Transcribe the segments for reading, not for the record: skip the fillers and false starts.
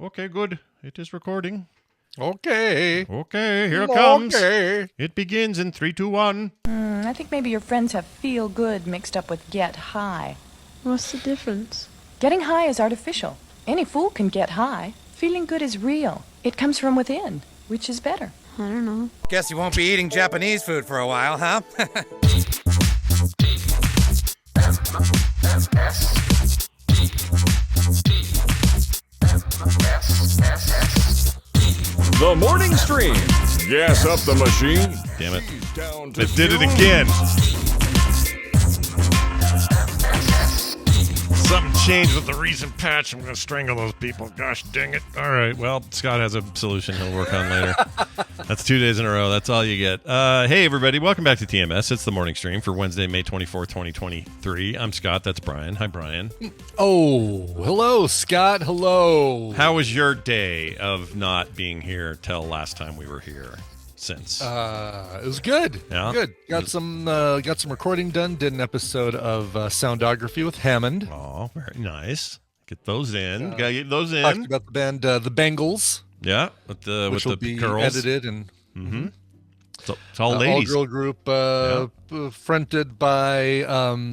Okay, good. It is recording. Okay. Okay, here it comes. Okay. It begins in 3, 2, 1. I think maybe your friends have feel good mixed up with get high. What's the difference? Getting high is artificial. Any fool can get high. Feeling good is real. It comes from within, which is better. I don't know. Guess you won't be eating Japanese food for a while, huh? The morning stream. Gas up the machine. Damn it. Down to It did it zero. again. Something changed with the recent patch. I'm going to strangle those people. Gosh dang it. All right. Well, Scott has a solution he'll work on later. That's 2 days in a row. That's all you get. Hey, everybody. Welcome back to TMS. It's the morning stream for Wednesday, May 24th, 2023. I'm Scott. That's Brian. Hi, Brian. Oh, hello, Scott. Hello. How was your day of not being here till last time we were here? Since It was good. Yeah? Good. Got some recording done. Did an episode of Soundography with Hammond. Oh, very nice. Get those in. Gotta get those Talked in. about the band The Bangles, Yeah, with the which will be girls. edited and So, it's all ladies. all-girl group fronted by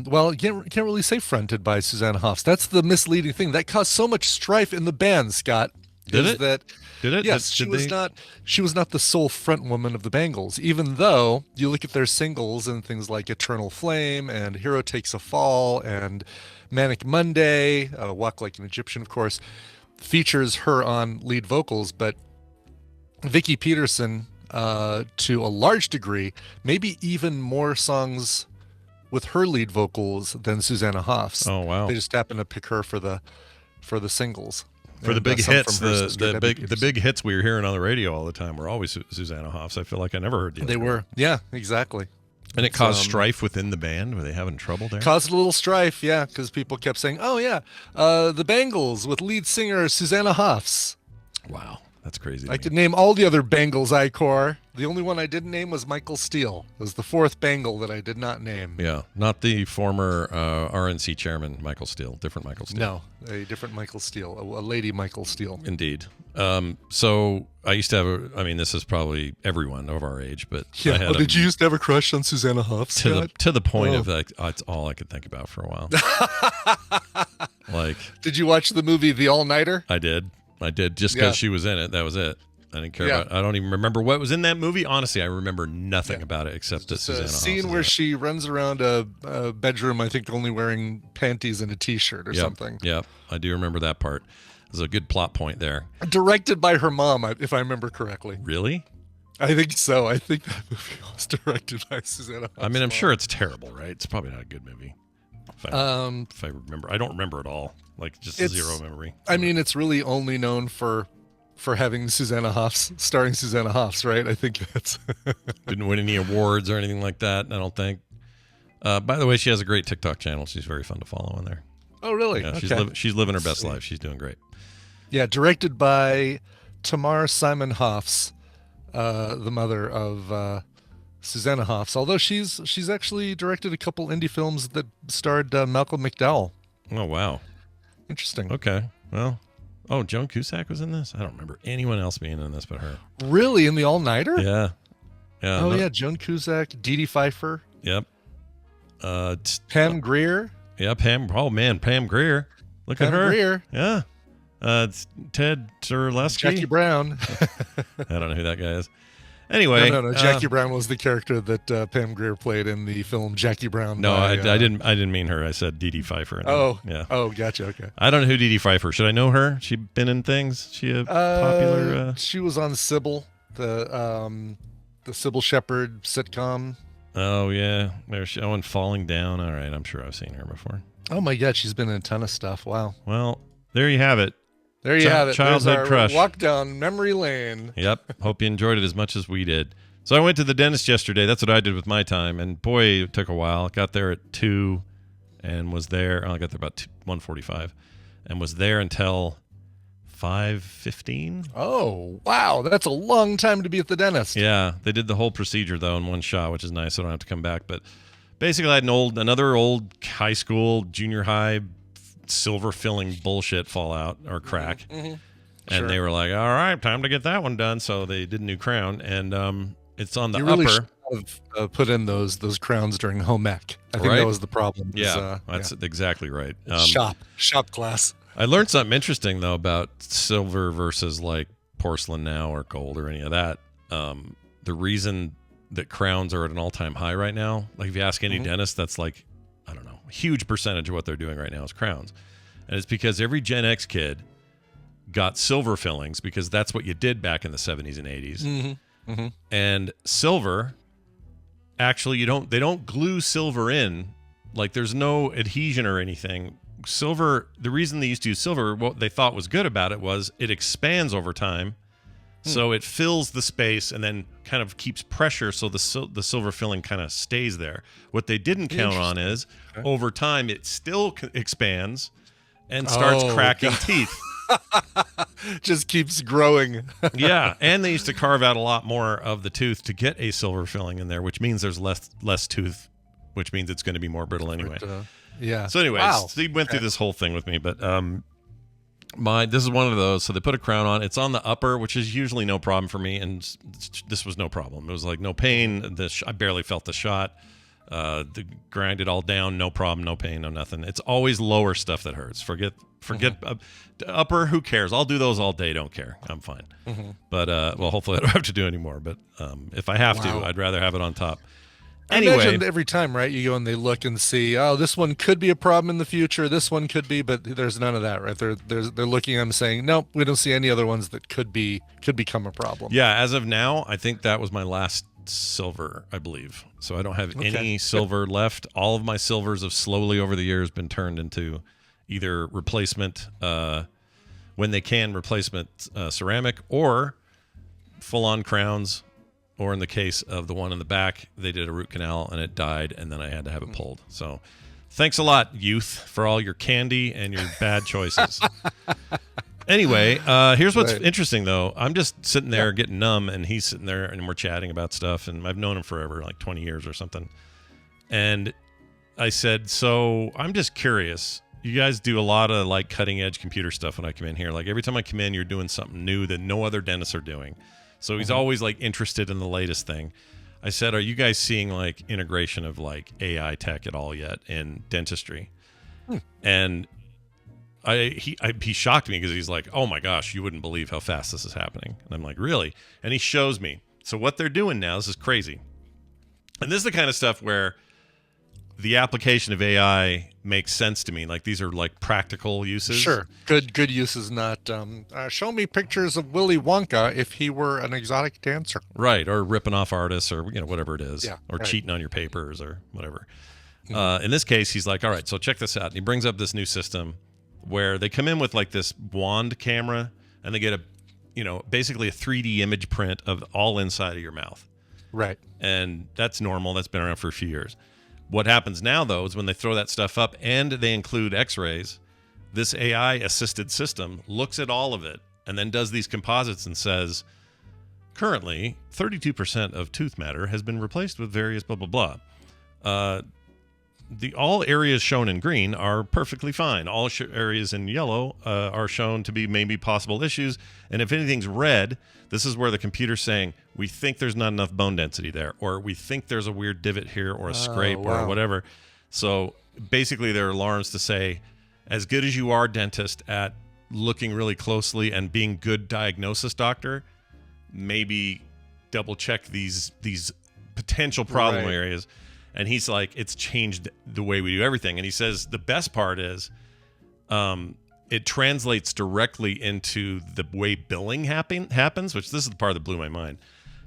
well, you can't really say fronted by Susanna Hoffs. That's the misleading thing. That caused so much strife in the band, Scott. Did is it? That Did it? Yes, she was not the sole front woman of the Bangles, even though you look at their singles and things like Eternal Flame and Hero Takes a Fall and Manic Monday, Walk Like an Egyptian, of course, features her on lead vocals, but Vicky Peterson, to a large degree, maybe even more songs with her lead vocals than Susanna Hoffs. Oh, wow. They just happen to pick her for the singles. For the And, big some hits, from her the sister, Debbie big hits we were hearing on the radio all the time were always Susanna Hoffs. I feel like I never heard the They other were, yeah, exactly. And it caused strife within the band. Were they having trouble there? Caused a little strife, yeah, because people kept saying, "Oh yeah, the Bangles with lead singer Susanna Hoffs." Wow, that's crazy. to I me. could name all the other Bangles I core. The only one I didn't name was Michael Steele. It was the fourth Bangle that I did not name. Yeah, not the former RNC chairman Michael Steele. Different Michael Steele. No, a different Michael Steele, a lady Michael Steele. Indeed. So I used to have this is probably everyone of our age, but I Yeah. had Did you used to have a crush on Susanna Hoffs? to the point Oh. of like it's all I could think about for a while. Like Did you watch the movie The All Nighter? I did just because Yeah. she was in it. That was it. I didn't care Yeah. about. I don't even remember what was in that movie. Honestly, I remember nothing about it except that It's Susanna a Hoffs scene is where in it. she runs around a bedroom, I think, only wearing panties and a T-shirt or something. Yep, I do remember that part. There's a good plot point there. Directed by her mom, if I remember correctly. Really? I think so. I think that movie was directed by Susanna Hoffs' I mean, I'm mom. sure it's terrible, right? It's probably not a good movie. If I remember, I don't remember it all. Like just It's- zero memory. I mean, it's really only known for having Susanna Hoffs, starring Susanna Hoffs, right? I think that's... Didn't win any awards or anything like that. I don't think. By the way, she has a great TikTok channel. She's very fun to follow on there. Oh, really? Yeah, Okay. she's living her best life. She's doing great. Yeah, directed by Tamar Simon Hoffs, the mother of Susanna Hoffs. Although she's actually directed a couple indie films that starred Malcolm McDowell. Oh wow. Interesting. Okay. Well. Oh, Joan Cusack was in this. I don't remember anyone else being in this but her. Really? In The All Nighter? Yeah. Yeah. Oh, no- yeah. Joan Cusack, Dee Pfeiffer, Yep. Pam Grier. Yeah. Pam. Oh man, Pam Grier. Look at Pam her. Grier. Yeah. It's Ted Zerleski. Jackie Brown. I don't know who that guy is. Anyway. No. Jackie Brown was the character that Pam Grier played in the film Jackie Brown. No, by, I didn't mean her. I said D.D. Pfeiffer. Yeah. Oh, gotcha. Okay. I don't know who D.D. Pfeiffer. Should I know her? She been in things? She a popular? She was on Sybil, the Sybil Shepherd sitcom. Oh yeah, there's she. Oh, and Falling Down. All right, I'm sure I've seen her before. Oh my God, she's been in a ton of stuff. Wow. Well, there you have it. There you have it. There's Childhood our crush. walk down memory lane. Yep. Hope you enjoyed it as much as we did. So I went to the dentist yesterday. That's what I did with my time, and boy, it took a while. Got there at 2, and was there. I got there about 1:45, and was there until 5:15. Oh wow, that's a long time to be at the dentist. Yeah, they did the whole procedure though in one shot, which is nice. So I don't have to come back. But basically, I had another old high school, junior high, silver filling bullshit fall out or crack. Mm-hmm. And they were like, all right, time to get that one done. So they did a new crown, and it's on the You really upper. should have put in those crowns during home ec. I think Right? that was the problem. That's exactly right. Shop class. I learned something interesting though about silver versus like porcelain now or gold or any of that. The reason that crowns are at an all-time high right now, like if you ask any dentist, that's like, I don't know, a huge percentage of what they're doing right now is crowns. And it's because every Gen X kid got silver fillings because that's what you did back in the 70s and 80s. And silver, actually, they don't glue silver in. Like there's no adhesion or anything. Silver, the reason they used to use silver, what they thought was good about it was it expands over time. So it fills the space and then kind of keeps pressure so the silver filling kind of stays there. What they didn't count on is over time it still expands and starts cracking teeth. Just keeps growing. Yeah, and they used to carve out a lot more of the tooth to get a silver filling in there, which means there's less tooth, which means it's going to be more brittle anyway. Yeah. So anyways, Steve went through this whole thing with me, but this is one of those. So they put a crown on. It's on the upper, which is usually no problem for me, and this was no problem. It was like no pain. I barely felt the shot. Grind it all down, no problem, no pain, no nothing. It's always lower stuff that hurts. Forget upper. Who cares? I'll do those all day. Don't care. I'm fine. But well, hopefully I don't have to do anymore. But if I have to, I'd rather have it on top. Anyway, I imagine every time, right? You go and they look and see, oh, this one could be a problem in the future. This one could be, but there's none of that, right? They're looking at them saying, nope, we don't see any other ones that could become a problem. Yeah, as of now, I think that was my last silver, I believe. So I don't have any silver left. All of my silvers have slowly over the years been turned into either replacement, when they can, replacement ceramic, or full-on crowns. Or in the case of the one in the back, they did a root canal and it died, and then I had to have it pulled. So thanks a lot, youth, for all your candy and your bad choices. Anyway, here's what's interesting, though. I'm just sitting there getting numb, and he's sitting there, and we're chatting about stuff, and I've known him forever, like 20 years or something. And I said, so I'm just curious. You guys do a lot of, like, cutting-edge computer stuff when I come in here. Like, every time I come in, you're doing something new that no other dentists are doing. So he's always like interested in the latest thing. I said, are you guys seeing like integration of like AI tech at all yet in dentistry? And he shocked me because he's like, oh my gosh, you wouldn't believe how fast this is happening. And I'm like, really? And he shows me. So what they're doing now, this is crazy. And this is the kind of stuff where the application of AI makes sense to me. Like these are like practical uses. Sure. Good uses, not show me pictures of Willy Wonka if he were an exotic dancer. Right. Or ripping off artists or, whatever it is. Yeah, or cheating on your papers or whatever. In this case, he's like, all right, so check this out. And he brings up this new system where they come in with like this wand camera and they get basically a 3D image print of all inside of your mouth. Right. And that's normal. That's been around for a few years. What happens now, though, is when they throw that stuff up and they include x-rays, this AI-assisted system looks at all of it and then does these composites and says, currently, 32% of tooth matter has been replaced with various blah, blah, blah. All areas shown in green are perfectly fine. All areas in yellow are shown to be maybe possible issues. And if anything's red, this is where the computer's saying, we think there's not enough bone density there, or we think there's a weird divot here or a scrape or whatever. So basically there are alarms to say, as good as you are, dentist, at looking really closely and being good diagnosis doctor, maybe double check these potential problem areas. And he's like, it's changed the way we do everything. And he says the best part is it translates directly into the way billing happens, which this is the part that blew my mind.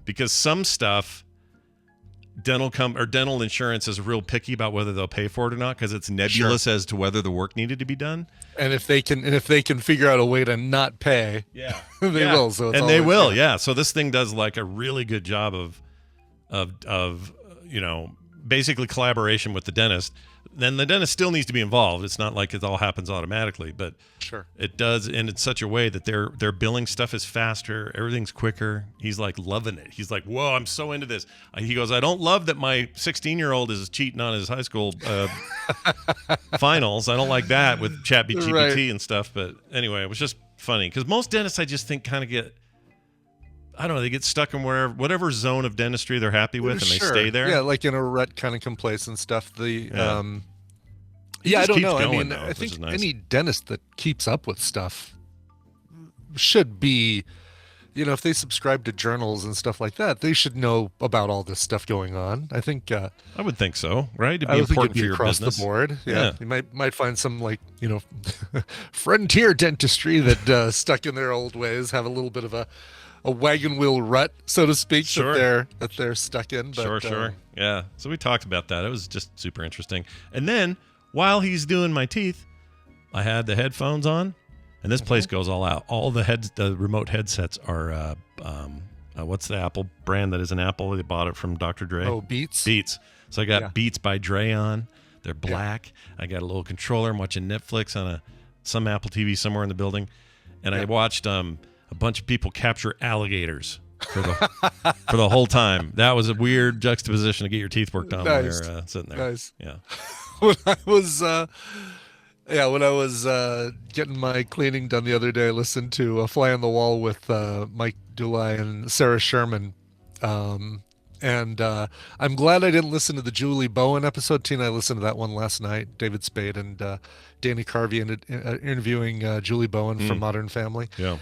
Because some stuff, dental insurance is real picky about whether they'll pay for it or not because it's nebulous as to whether the work needed to be done. And if they can figure out a way to not pay, they will. So it's they will, So this thing does like a really good job of basically collaboration with the dentist. Then the dentist still needs to be involved. It's not like it all happens automatically, but it does, and in such a way that their billing stuff is faster, everything's quicker. He's like loving it. He's like, whoa, I'm so into this. He goes, I don't love that my 16-year-old is cheating on his high school finals. I don't like that with ChatGPT and stuff. But anyway, it was just funny because most dentists I just think kind of get, I don't know, they get stuck in whatever zone of dentistry they're happy with, and they stay there. Yeah, like in a rut kind of complacent stuff. It I just don't keeps know. going, I mean, though, I which think is nice. any dentist that keeps up with stuff should be, if they subscribe to journals and stuff like that, they should know about all this stuff going on. I think. I would think so, right? It'd I be would think important it'd be for your across business. the board. Yeah. You might find some frontier dentistry that stuck in their old ways, have a little bit of a wagon wheel rut, so to speak, Sure. that they're stuck in. But, Sure. Yeah. So we talked about that. It was just super interesting. And then while he's doing my teeth, I had the headphones on, and this place goes all out. All the remote headsets are what's the Apple brand that is an Apple? They bought it from Dr. Dre. Oh, Beats. Beats. So I got Beats by Dre on. They're black. I got a little controller. I'm watching Netflix on some Apple TV somewhere in the building, and I watched a bunch of people capture alligators for the whole time. That was a weird juxtaposition to get your teeth worked on when you're sitting there. Nice. Yeah. When I was getting my cleaning done the other day, I listened to A Fly on the Wall with Mike Dulai and Sarah Sherman. And I'm glad I didn't listen to the Julie Bowen episode. Tina, I listened to that one last night. David Spade and Danny Carvey interviewing Julie Bowen from Modern Family. Yeah.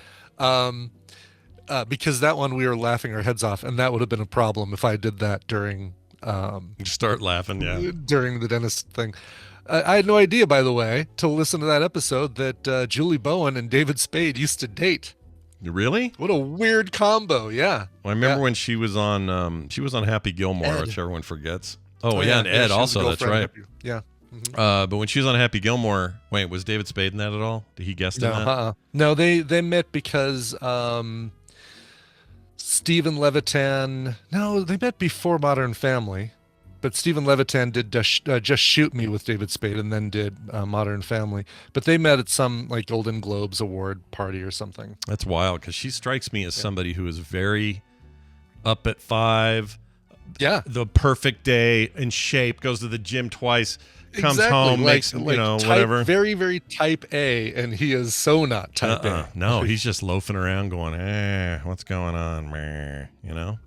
Because that one we were laughing our heads off, and that would have been a problem if I did that during Start laughing. Yeah. during the dentist thing. I had no idea, by the way, to listen to that episode that Julie Bowen and David Spade used to date. Really? What a weird combo! Yeah. Well, I remember when she was on Happy Gilmore, Ed. which everyone forgets. Oh yeah, and Ed she was also. the That's girlfriend right. of- Yeah. But when she was on Happy Gilmore, wait, was David Spade in that at all? Did he guest in that? No, they met because Stephen Levitan. No, they met before Modern Family, but Stephen Levitan did Just Shoot Me with David Spade, and then did Modern Family. But they met at some Golden Globes award party or something. That's wild because she strikes me as somebody who is very up at 5. Yeah. The perfect day, in shape, goes to the gym twice, comes Exactly. home, makes type, whatever. Very, very type A, and he is so not type A. No, he's just loafing around going, what's going on, meh,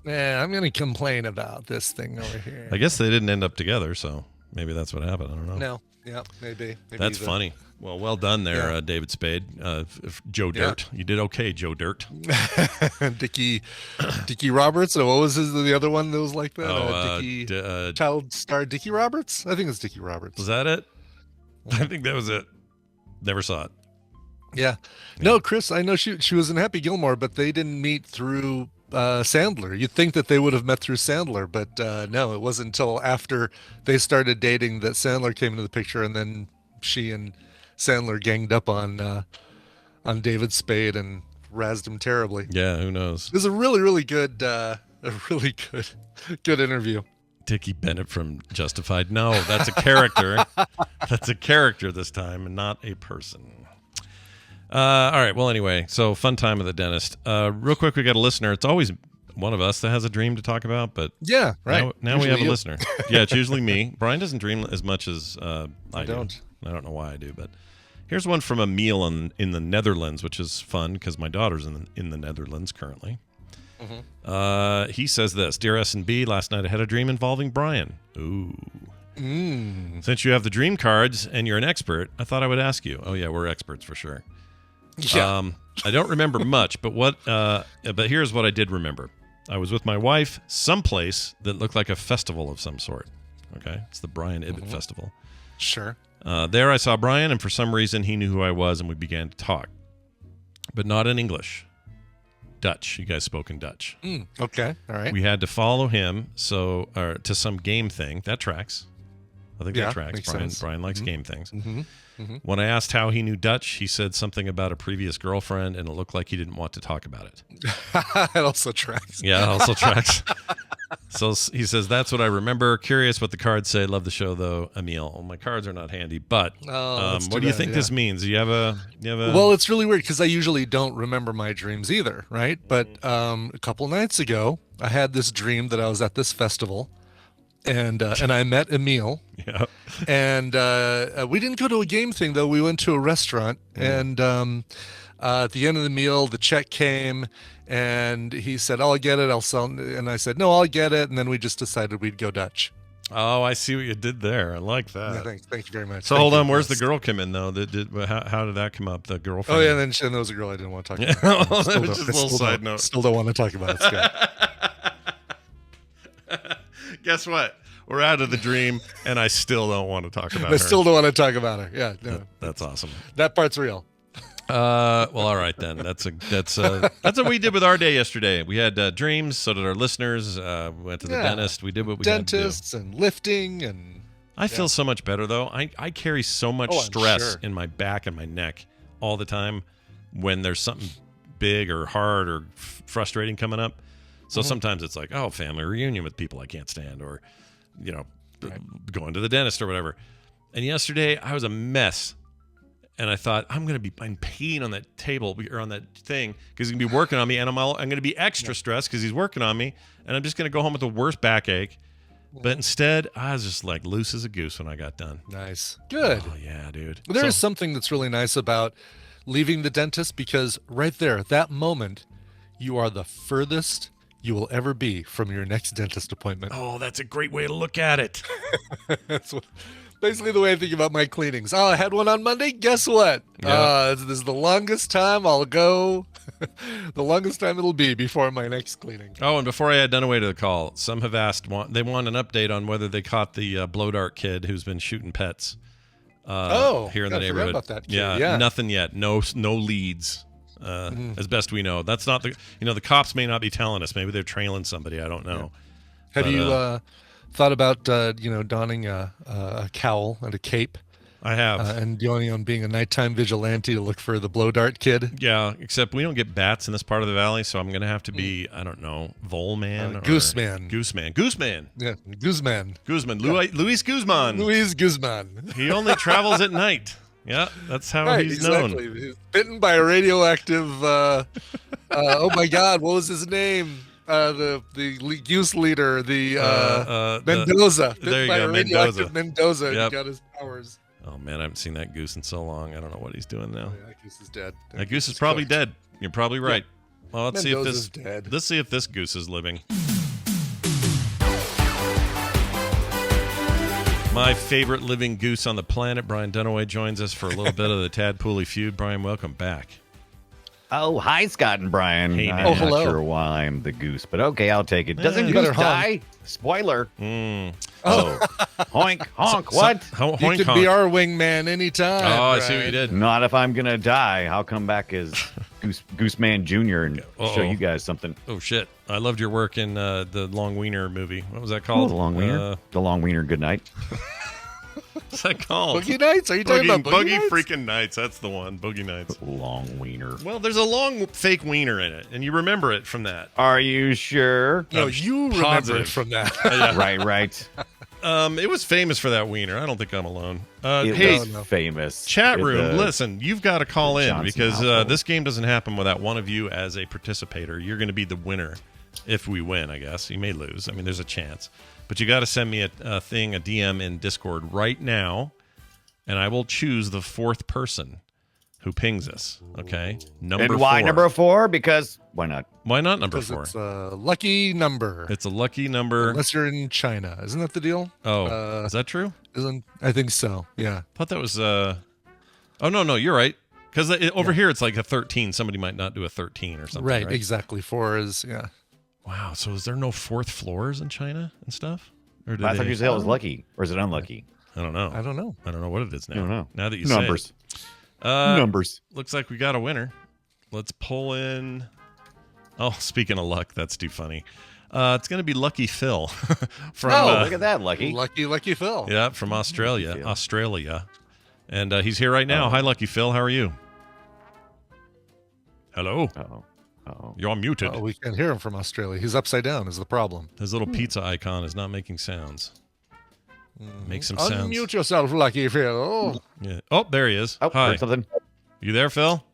Yeah, I'm gonna complain about this thing over here. I guess they didn't end up together, so maybe that's what happened. I don't know. No, yeah, maybe That's funny. Well done there, David Spade. Joe Dirt. You did okay, Joe Dirt. Dickie Roberts. What was the other one that was like that? Dickie child star Dickie Roberts. I think it's Dickie Roberts. Was that it? I think that was it. Never saw it. Yeah. No, Chris. I know she was in Happy Gilmore, but they didn't meet through Sandler. You'd think that they would have met through Sandler, but no, it wasn't until after they started dating that Sandler came into the picture, and then she and Sandler ganged up on David Spade and razzed him terribly. Yeah, who knows? It was a really, really good, good interview. Dickie Bennett from Justified. No, that's a character. That's a character this time, and not a person. All right. Well, anyway, so fun time at the dentist. Real quick, we got a listener. It's always one of us that has a dream to talk about, but yeah, right. Now we have a listener. Yeah, it's usually me. Brian doesn't dream as much as I don't. do. I don't know why I do, but here's one from Emil in the Netherlands, which is fun because my daughter's in the Netherlands currently. He says this: Dear S&B, last night I had a dream involving Brian. Ooh. Since you have the dream cards and you're an expert, I thought I would ask you. Oh yeah, we're experts for sure. Yeah. I don't remember much, but but here's what I did remember. I was with my wife someplace that looked like a festival of some sort. Okay, it's the Brian Ibbett Festival. Sure. There I saw Brian, and for some reason he knew who I was, and we began to talk, but not in English. Dutch. You guys spoke in Dutch. Okay. All right. We had to follow him to some game thing. That tracks. I think that tracks. Makes sense. Brian likes game things. When I asked how he knew Dutch, he said something about a previous girlfriend, and it looked like he didn't want to talk about it. It also tracks. Yeah, it also tracks. So he says, that's what I remember. Curious what the cards say. Love the show, though, Emil. Well, my cards are not handy, but what do you think this means? Do you have a? Well, it's really weird because I usually don't remember my dreams either, right? But a couple nights ago, I had this dream that I was at this festival, and I met Emil. Yeah. And we didn't go to a game thing, though. We went to a restaurant, and At the end of the meal, the check came, and he said, "I'll get it. I'll sell." And I said, "No, I'll get it." And then we just decided we'd go Dutch. Oh, I see what you did there. I like that. Yeah, thank you very much. So Thank hold you. on, where's the girl come in though? How did that come up? The girlfriend? Oh yeah, and then there was a girl I didn't want to talk about. That was just a little side note. Still don't want to talk about it, Scott. Guess what? We're out of the dream, and I still don't want to talk about I her. still don't want to talk about her. Yeah, no. That's awesome. That part's real. Well, all right then. That's what we did with our day yesterday. We had dreams. So did our listeners. We went to the dentist. We did what we had to do. Dentists and lifting and. I feel so much better though. I carry so much I'm stress sure. in my back and my neck all the time when there's something big or hard or frustrating coming up. So sometimes it's like, oh, family reunion with people I can't stand, or going to the dentist or whatever. And yesterday I was a mess. And I thought, I'm peeing on that table or on that thing because he's going to be working on me. And I'm going to be extra stressed because he's working on me. And I'm just going to go home with the worst backache. But instead, I was just like loose as a goose when I got done. Nice. Good. Oh, yeah, dude. There is something that's really nice about leaving the dentist, because right there, that moment, you are the furthest you will ever be from your next dentist appointment. Oh, that's a great way to look at it. That's basically the way I think about my cleanings. Oh, I had one on Monday. Guess what? Yeah. This is the longest time I'll go. The longest time it'll be before my next cleaning. Oh, and before I had Dunaway to the call, some have asked, they want an update on whether they caught the blow dart kid who's been shooting pets here in the I forgot neighborhood. about that kid. Yeah, nothing yet. No leads. As best we know. That's not the cops may not be telling us. Maybe they're trailing somebody. I don't know. Have you thought about donning a cowl and a cape? I have. And going on being a nighttime vigilante to look for the blow dart kid? Yeah, except we don't get bats in this part of the valley, so I'm going to have to be, I don't know, Volman? Gooseman. Gooseman. Yeah, Gooseman. Guzman. Luis Guzman. Luis Guzman. He only travels at night. Yeah, that's how he's known. He's bitten by a radioactive, oh my God, what was his name? The goose leader, Mendoza. There you by go, a radioactive Mendoza. Mendoza. Yep. He got his powers. Oh, man, I haven't seen that goose in so long. I don't know what he's doing now. Yeah, that goose is dead. That goose is probably dead. You're probably right. Well, let's Mendoza's dead. Let's see if this goose is living. My favorite living goose on the planet, Brian Dunaway, joins us for a little bit of the Tadpooley feud. Brian, welcome back. Oh, hi, Scott and Brian. Hey, man. I'm hello. not sure why I'm the goose, but okay, I'll take it. Doesn't you Goose better die? Spoiler. Oh, Honk, what? you could be our wingman anytime. Oh, I see what Brian. you did. Not if I'm going to die. I'll come back as Gooseman Jr. and show you guys something. Oh, shit. I loved your work in the Long Weiner movie. What was that Oh, called? the Long Weiner. The Long Weiner Goodnight. What's that called? Boogie Nights? Are you talking about Boogie Nights? freaking Nights. That's the one. Boogie Nights. Long Weiner. Well, there's a long fake wiener in it, and you remember it from that. Are you sure? No, you remember Positive. it from that. Yeah. Right. It was famous for that wiener. I don't think I'm alone. It Hey, was famous. chat At room, the- listen, you've got to call in Johnson because household. this game doesn't happen without one of you as a participator. You're going to be the winner if we win, I guess. You may lose. I mean, there's a chance. But you got to send me a DM in Discord right now, and I will choose the fourth person who pings us. Okay? Number And why 4. number 4? Because why not? Why not number Because 4? it's a lucky number. It's a lucky number. Unless you're in China. Isn't that the deal? Oh, is that true? I think so, yeah. I thought that was oh no, you're right. Because over here it's like a 13. Somebody might not do a 13 or something. Right, Right, exactly. 4 is, yeah. Wow. So is there no fourth floors in China and stuff? Or do I thought they? you said it was lucky, or is it unlucky? I don't know. I don't know. I don't know what it is now. I don't know. Now that you Numbers. say it. Numbers. Looks like we got a winner. Let's pull in. Oh, speaking of luck, that's too funny. It's going to be Lucky Phil from. Look at that, Lucky. Lucky Phil. Yeah, from Australia. Lucky Phil. Australia, and he's here right now. Hi, Lucky Phil. How are you? Hello. Oh. You're muted. Oh, we can't hear him from Australia. He's upside down is the problem. His little pizza icon is not making sounds. Make some sounds. Unmute yourself, Lucky Phil. Oh. Yeah. Oh, there he is. Oh, Hi. heard something. You there, Phil?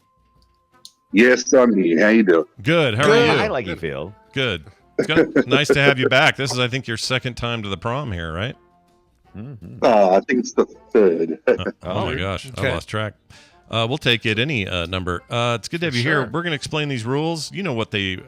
Yes, I'm here. How you doing? Good. How are Good. you? Hi, Lucky Phil. Good. It's good. Nice to have you back. This is, I think, your second time to the prom here, right? Mm-hmm. I think it's the third. Oh my gosh, Okay. I lost track. We'll take it any number. It's good to have you here. We're going to explain these rules. You know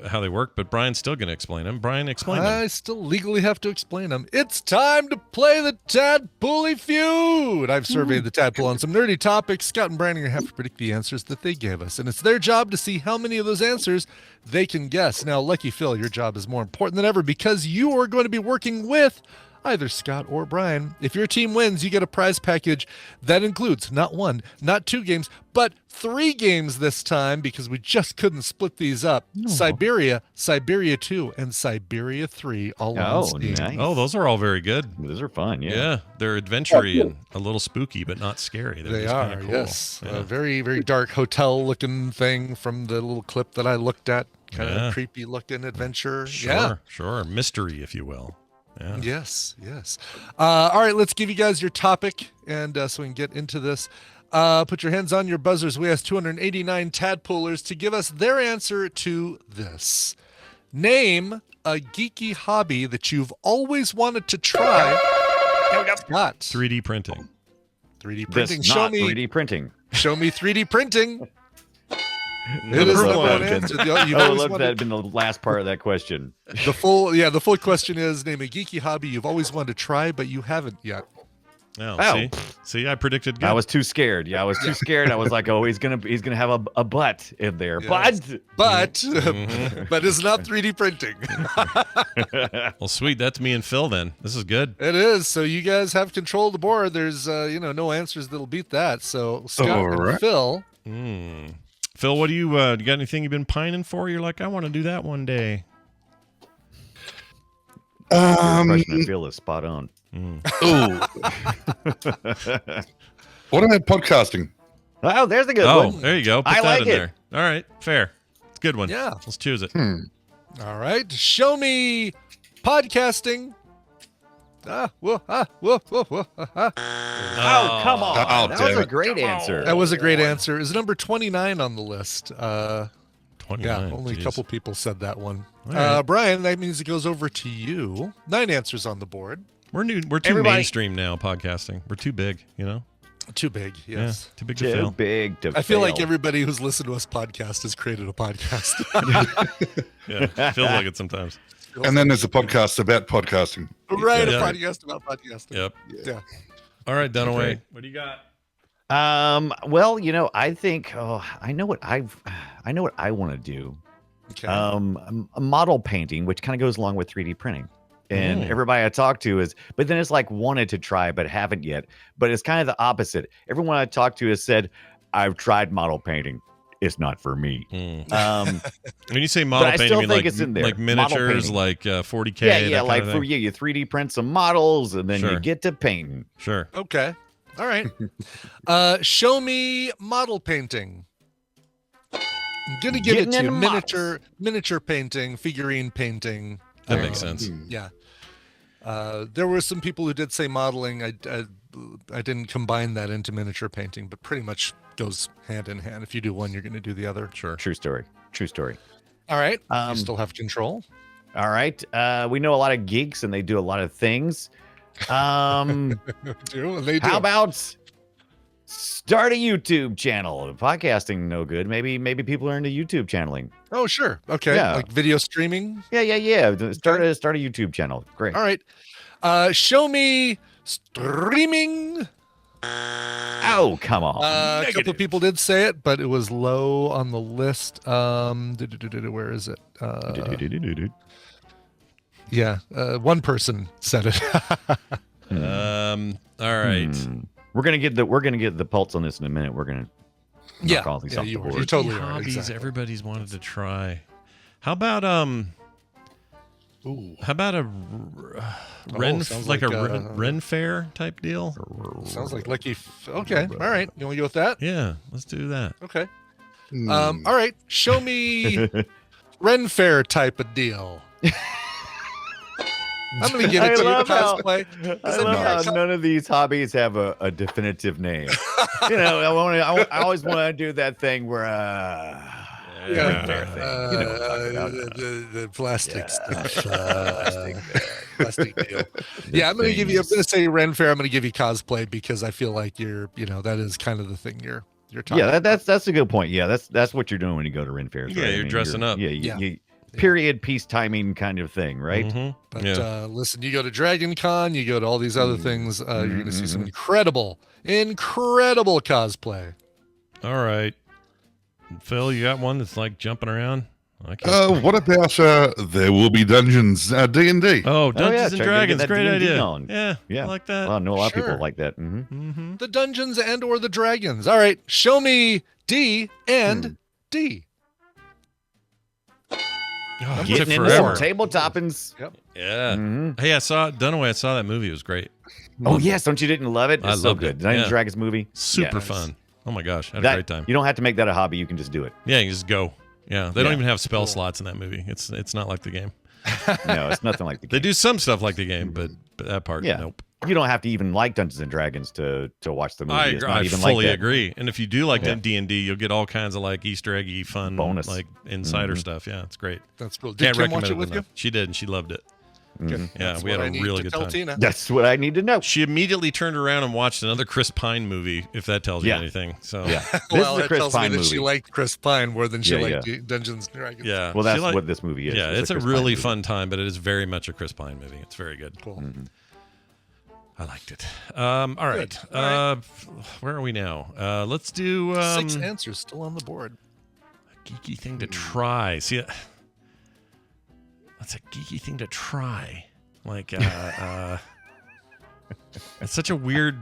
how they work, but Brian's still going to explain them. Brian, explain them. I still legally have to explain them. It's time to play the Tadpooly Feud. I've surveyed the Tadpool on some nerdy topics. Scott and Brian are going to have to predict the answers that they gave us, and it's their job to see how many of those answers they can guess. Now, Lucky Phil, your job is more important than ever because you are going to be working with either Scott or Brian. If your team wins, you get a prize package that includes not 1, not 2 games, but 3 games this time because we just couldn't split these up. Siberia, Siberia 2, and Siberia 3 all on Steam. Nice. Oh, those are all very good. Those are fun, yeah. Yeah, they're adventure-y and a little spooky, but not scary. They just are, kinda cool. yes. Yeah. A very, very dark hotel-looking thing from the little clip that I looked at. Kind of creepy-looking adventure. Sure. Mystery, if you will. Yeah. Yes. All right, let's give you guys your topic, and so we can get into this. Put your hands on your buzzers. We asked 289 tadpoolers to give us their answer to this. Name a geeky hobby that you've always wanted to try. Scott. 3D printing. 3D printing. This not 3D printing. Show me 3D printing. It is the one. one answer. I would love that had been the last part of that question. The full question is name a geeky hobby you've always wanted to try, but you haven't yet. Oh. See, I predicted good. I was too scared. Yeah, I was too scared. I was like, oh, he's gonna have a butt in there. Yes. But Mm-hmm. but it's not 3D printing. Well, sweet. That's me and Phil then. This is good. It is. So you guys have control of the board. There's no answers that'll beat that. So Scott and Phil. Phil, what do you got anything you've been pining for? You're like, I want to do that one day. Your impression of Phil is spot on. What about podcasting? Oh, there's a good one. Oh, there you go. Put I that like in it. there. All right, fair. It's a good one. Yeah. Let's choose it. All right. Show me podcasting. Oh, come on. Oh, that damn was a it. great answer. That was a great answer. Is number 29 on the list? 29. Yeah, only geez. a couple people said that one. All right. Brian, that means it goes over to you. 9 answers on the board. We're too mainstream now, podcasting. We're too big, Too big, yes. Yeah, too big to Too fail. big to I feel like fail. everybody who's listened to us podcast has created a podcast. Yeah, feels like it sometimes. And then there's a podcast about podcasting. Right, Yeah. a podcast about podcasting. Yep. Yeah. All right, Dunaway. What do you got? Well, I think I know what I want to do. Okay. A model painting, which kind of goes along with 3D printing. And everybody I talk to but then it's like wanted to try, but haven't yet. But it's kind of the opposite. Everyone I talk to has said, I've tried model painting. It's not for me. When you say model but I painting, still you mean think it's in there. like Model miniatures, painting. like 40K? Yeah, that kind like of for thing? you 3D print some models and then Sure. you get to painting. Sure. Okay. All right. Show me model painting. I'm gonna give Getting it to you. into Miniature painting, figurine painting. That makes sense. Yeah. There were some people who did say modeling. I didn't combine that into miniature painting, but pretty much goes hand in hand. If you do one, you're going to do the other. Sure. True story. All right. You still have control. All right. We know a lot of geeks and they do a lot of things. They do. How about start a YouTube channel? Podcasting, no good. Maybe people are into YouTube channeling. Oh, sure. Okay. Yeah. Like video streaming. Yeah. Start a YouTube channel. Great. All right. Show me streaming. Oh, come on. A couple of people did say it, but it was low on the list. Where is it? Yeah, one person said it. All right. We're gonna get the pulse on this in a minute. We're gonna knock all these off the you board. totally are. Hobbies Exactly. everybody's wanted to try. How about a Ren sounds like like, a Ren Faire type deal? Sounds like Lucky. Okay, all right. You want to go with that? Yeah, let's do that. Okay. All right. Show me Ren Faire type of deal. I'm going to give it to you cosplay. I love how none of these hobbies have a definitive name. I always want to do that thing where Ren Faire thing. You know what I'm talking about. The plastic stuff. Plastic deal. Yeah, I'm going to say Ren Faire. I'm going to give you cosplay because I feel like that is kind of the thing you're You're talking. Yeah, that's a good point. Yeah, that's what you're doing when you go to Ren Fairs. Yeah, right? you're dressing up. Yeah, you period piece timing kind of thing, right? Mhm. But Yeah. listen, you go to Dragon Con, you go to all these other things, you're going to see some incredible cosplay. All right. Phil, you got one that's like jumping around? I can't. What about There Will Be Dungeons, D&D? Oh, Dungeons yeah, and try to Dragons. get that Great D&D idea. going. Yeah, I like that. Well, I know a lot of Sure. people like that. The Dungeons and or the Dragons. All right, show me D and D. Oh, it took Getting into forever. some table toppings. Yep. Yeah. Mhm. Hey, I saw Dunaway. I saw that movie. It was great. Oh yes, don't you didn't love it? It's I so loved good. it. The Dungeons Yeah. and Dragons movie. Super Yes. fun. Oh my gosh, I had That- a great time. You don't have to make that a hobby. You can just do it. Yeah, you just go. Yeah, they don't Yeah. even have spell slots in that movie. It's not like the game. No, it's nothing like the They game. do some stuff like the game, but that part, Yeah. nope. You don't have to even like Dungeons and Dragons to watch the movie. I It's not even fully like that. agree. And if you do like Yeah. D&D, you'll get all kinds of like Easter eggy fun Bonus. like insider stuff. Yeah, it's great. That's cool. Did Can't Kim recommend watch it with enough. She did, and she loved it. Mhm. Yeah, That's we had what a I need really to good tell time. Tina. That's what I need to know. She immediately turned around and watched another Chris Pine movie, if that tells you Yeah. anything. So Yeah. This Well, is a that Chris tells Pine me that movie. she liked Chris Pine more than she Yeah, liked Dungeons and Dragons. yeah. Well, She that's like- what this movie is. Yeah, it's a Chris Pine really movie. fun time, but it is very much a Chris Pine movie. It's very good. Cool. I liked it. All right. Good. All Where are we now? Let's do 6 answers still on the board. a geeky thing to try. See, that's a geeky thing to try. Like, it's such a weird.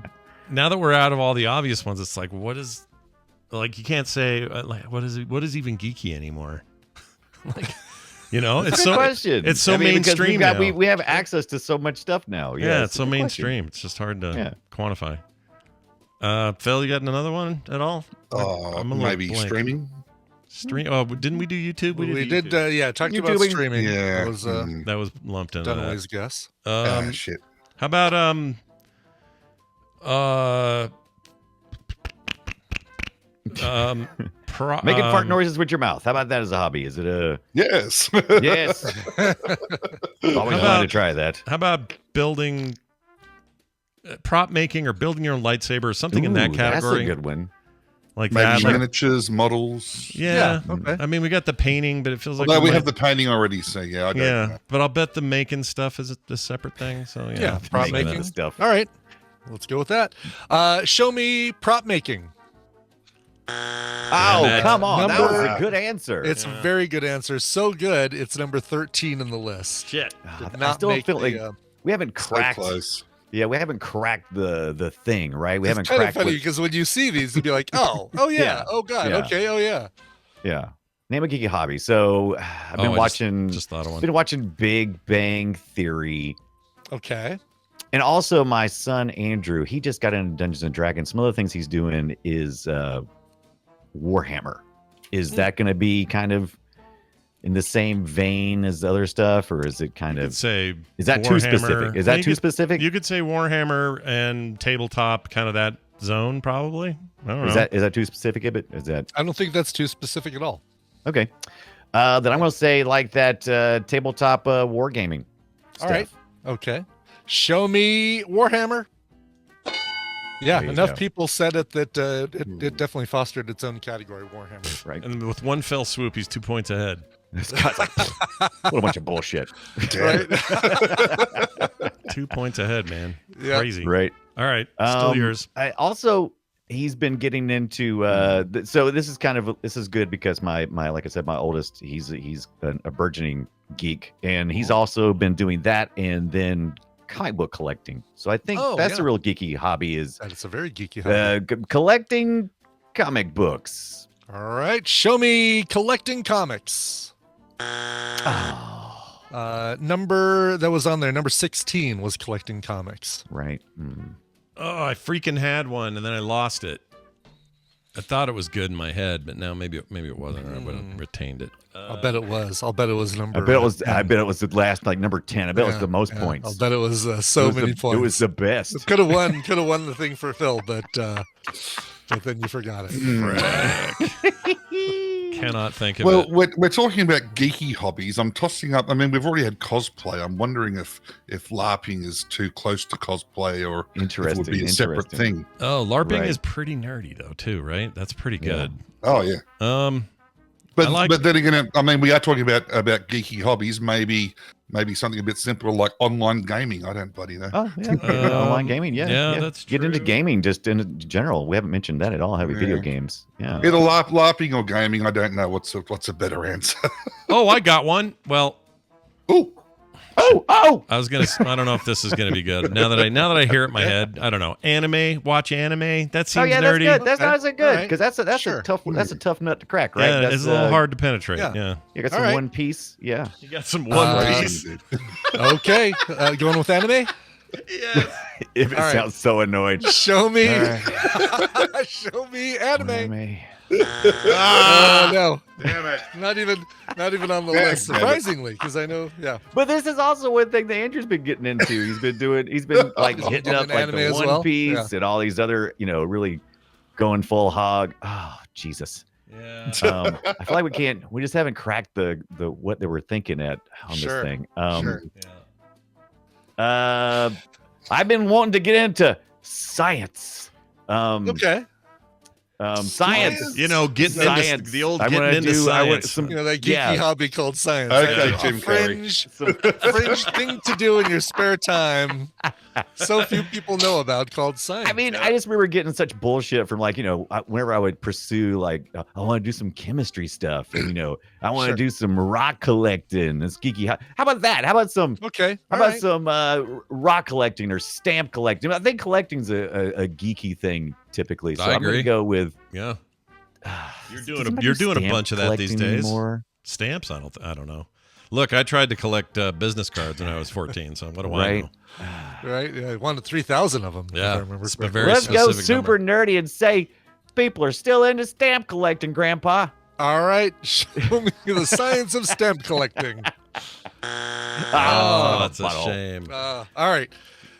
Now that we're out of all the obvious ones, it's like, what is, like, you can't say like, what is even geeky anymore? Like, you know, it's Good so question. it's so I mean, because mainstream we've got, now. we have access to so much stuff now. Yeah, it's so a good question. mainstream. It's just hard to Yeah. quantify. Phil, you got another one at all? I'm a little Maybe blank. streaming? Stream? Oh, didn't we do YouTube? We did, YouTube. yeah, talked about YouTubing. streaming. Yeah. That was That was lumped into Dunaway's guess. that. Shit. How about Making fart noises with your mouth. How about that as a hobby? Is it a Yes. yes? Always wanted about- to try that. How about building, prop making, or building your own lightsaber, or something in that Ooh, category? That's a good one. Like Maybe that. Like, miniatures, models. yeah. Okay. I mean, we got the painting, but it feels like Although we might- have the painting already, so yeah, I don't yeah. know. But I'll bet the making stuff is a separate thing. So yeah, Yeah, prop something like making. that. Stuff. All right. Let's go with that. Show me prop making. Oh, that's come on. That was a number- good answer. It's a very good answer. So good, it's number 13 in the list. Shit. I Not still make feel the, like we haven't So cracked. close. Yeah, we haven't cracked the thing, right? We It's haven't kind of cracked. funny what- because when you see these, you'll be like, oh yeah, Yeah. oh god, Yeah. okay, oh yeah. Yeah. Name a geeky hobby. So I've been Oh, I watching. Just thought of one. Been watching Big Bang Theory. Okay. And also, my son Andrew, he just got into Dungeons and Dragons. Some of the things he's doing is Warhammer. Is that going to be kind of in the same vein as the other stuff, or is it kind You could of? say Is that too Warhammer. specific? Is Yeah, that you too could- specific? You could say Warhammer and tabletop, kind of that zone, probably. I don't know. Is that too specific? But is that I don't think that's too specific at all. okay? Then I'm going to say like that tabletop wargaming. All right. Okay. Show me Warhammer. Yeah, There you enough go. people said it that it definitely fostered its own category, Warhammer. Right. And with one fell swoop, he's 2 points ahead. This guy's like, what a bunch of bullshit. Right? 2 points ahead, man. Yeah. Crazy. Right. All right. Still yours. I also he's been getting into so this is good because my like I said, my oldest, he's a burgeoning geek, and he's also been doing that and then comic book collecting. So I think that's a real geeky hobby is That's a very geeky hobby. collecting comic books. All right. Show me collecting comics. Number that was on there, number 16 was collecting comics. Right. Oh, I freaking had one, and then I lost it. I thought it was good in my head, but now maybe it wasn't, or I would have retained it. I'll bet it was. I'll bet it was number. I bet it was 10. the last like number 10. I bet it was the most points. I'll bet it was It so was many the- points. It was the best. Could have won the thing for Phil, but then you forgot it. cannot think of Well, it. we're talking about geeky hobbies. I'm tossing up. I mean, we've already had cosplay. I'm wondering if LARPing is too close to cosplay, or if it would be a separate thing. Oh, LARPing Right. is pretty nerdy though, too, right? That's pretty good. Oh yeah. But then again, I mean, we are talking about geeky hobbies. Maybe something a bit simpler like online gaming. I don't bloody know. Oh yeah, online gaming. Yeah, that's get into true. gaming just in general. We haven't mentioned that at all. Heavy video games. Yeah. Either LARPing or gaming. I don't know what's a better answer. Oh, I got one. Well, Oh! I was gonna. I don't know if this is gonna be good. Now that I hear it in my head, I don't know. Anime, watch anime. That seems Oh yeah, that's nerdy. good. That's honestly good Alright. because that's Sure. a tough nut to crack, right? Yeah, That's, it's a little hard to penetrate. yeah. Yeah, You got some Alright. One Piece. Yeah. you got some One Piece. Okay, going with anime? If it All right. sounds so annoyed. Show me. Alright. Show me anime. Anime. No, Damn it. not even on the list. Surprisingly, because I know. Yeah. But this is also one thing that Andrew's been getting into. He's been like hitting up Getting like anime the as One well? Piece and all these other, really going full hog. Oh Jesus. Yeah. I feel like we just haven't cracked the what they were thinking on Sure. this thing. Sure. I've been wanting to get into science. Okay. Science. You know, getting Science. into the old I getting wanna into do- I want science. some- You know, that geeky Yeah. hobby called science. Okay, A Jim Carrey. fringe thing to do in your spare time. So few people know about called science. I mean, I just remember getting such bullshit from whenever I would pursue I want to do some chemistry stuff, and I want to Sure. do some rock collecting. It's geeky. How about that? How about some? Okay. How all about right. some rock collecting or stamp collecting? I think collecting's a geeky thing typically. So I I'm gonna agree. go with. Yeah, you're Does doing anybody you're do doing a stamp bunch of that these collecting days. anymore? Stamps? I don't know. Look, I tried to collect business cards when I was 14. So what do I Right. know? Right. Yeah, I wanted 3,000 of them. If Yeah, I remember it's a correctly. very Let's go specific super nerdy and say people are still into stamp collecting, Grandpa. All right. Show me the science of stamp collecting. Oh, that's a butthole. shame. All right.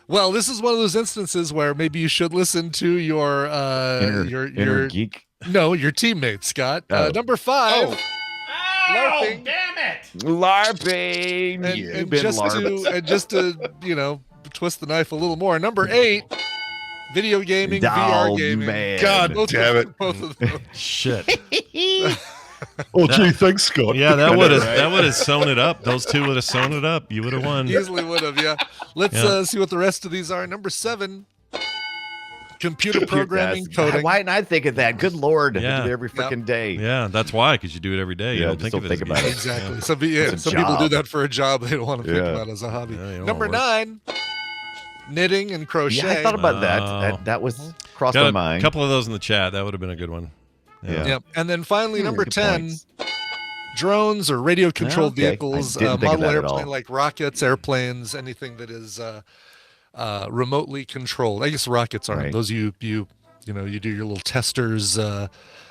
Well, this is one of those instances where maybe you should listen to your Inner geek. your teammates, Scott. Oh. Number 5. LARPing. LARPing. And, You've and been just LARPing. to and just to twist the knife a little more. Number 8. Video gaming, VR Oh, gaming. man. God damn it. Both of them. Shit. Oh, gee, thanks, Scott. Yeah, that would have sewn it up. Those two would have sewn it up. You would have won. Easily would have, yeah. Let's Yeah. see what the rest of these are. Number 7. Computer programming, coding. Why didn't I think of that? Good Lord. I Yeah. do it every freaking day. Yeah, that's why, because you do it every day. You Yeah, don't just think of don't it. think as about it. geeky. Exactly. Yeah. Some a people do job. that for a job. They don't want to think Yeah. about it as a hobby. Yeah, you don't Number wanna work. 9. Knitting and crochet. Yeah, I thought about that. Wow. That was crossed Got my a mind. couple of those in the chat. That would have been a good one. Yeah. Yep. And then finally, number Good 10. points. Drones or radio-controlled Okay. I vehicles, didn't think of model that at all. airplane like rockets, airplanes, anything that is remotely controlled. I guess rockets aren't. Right. Those you do your little testers. I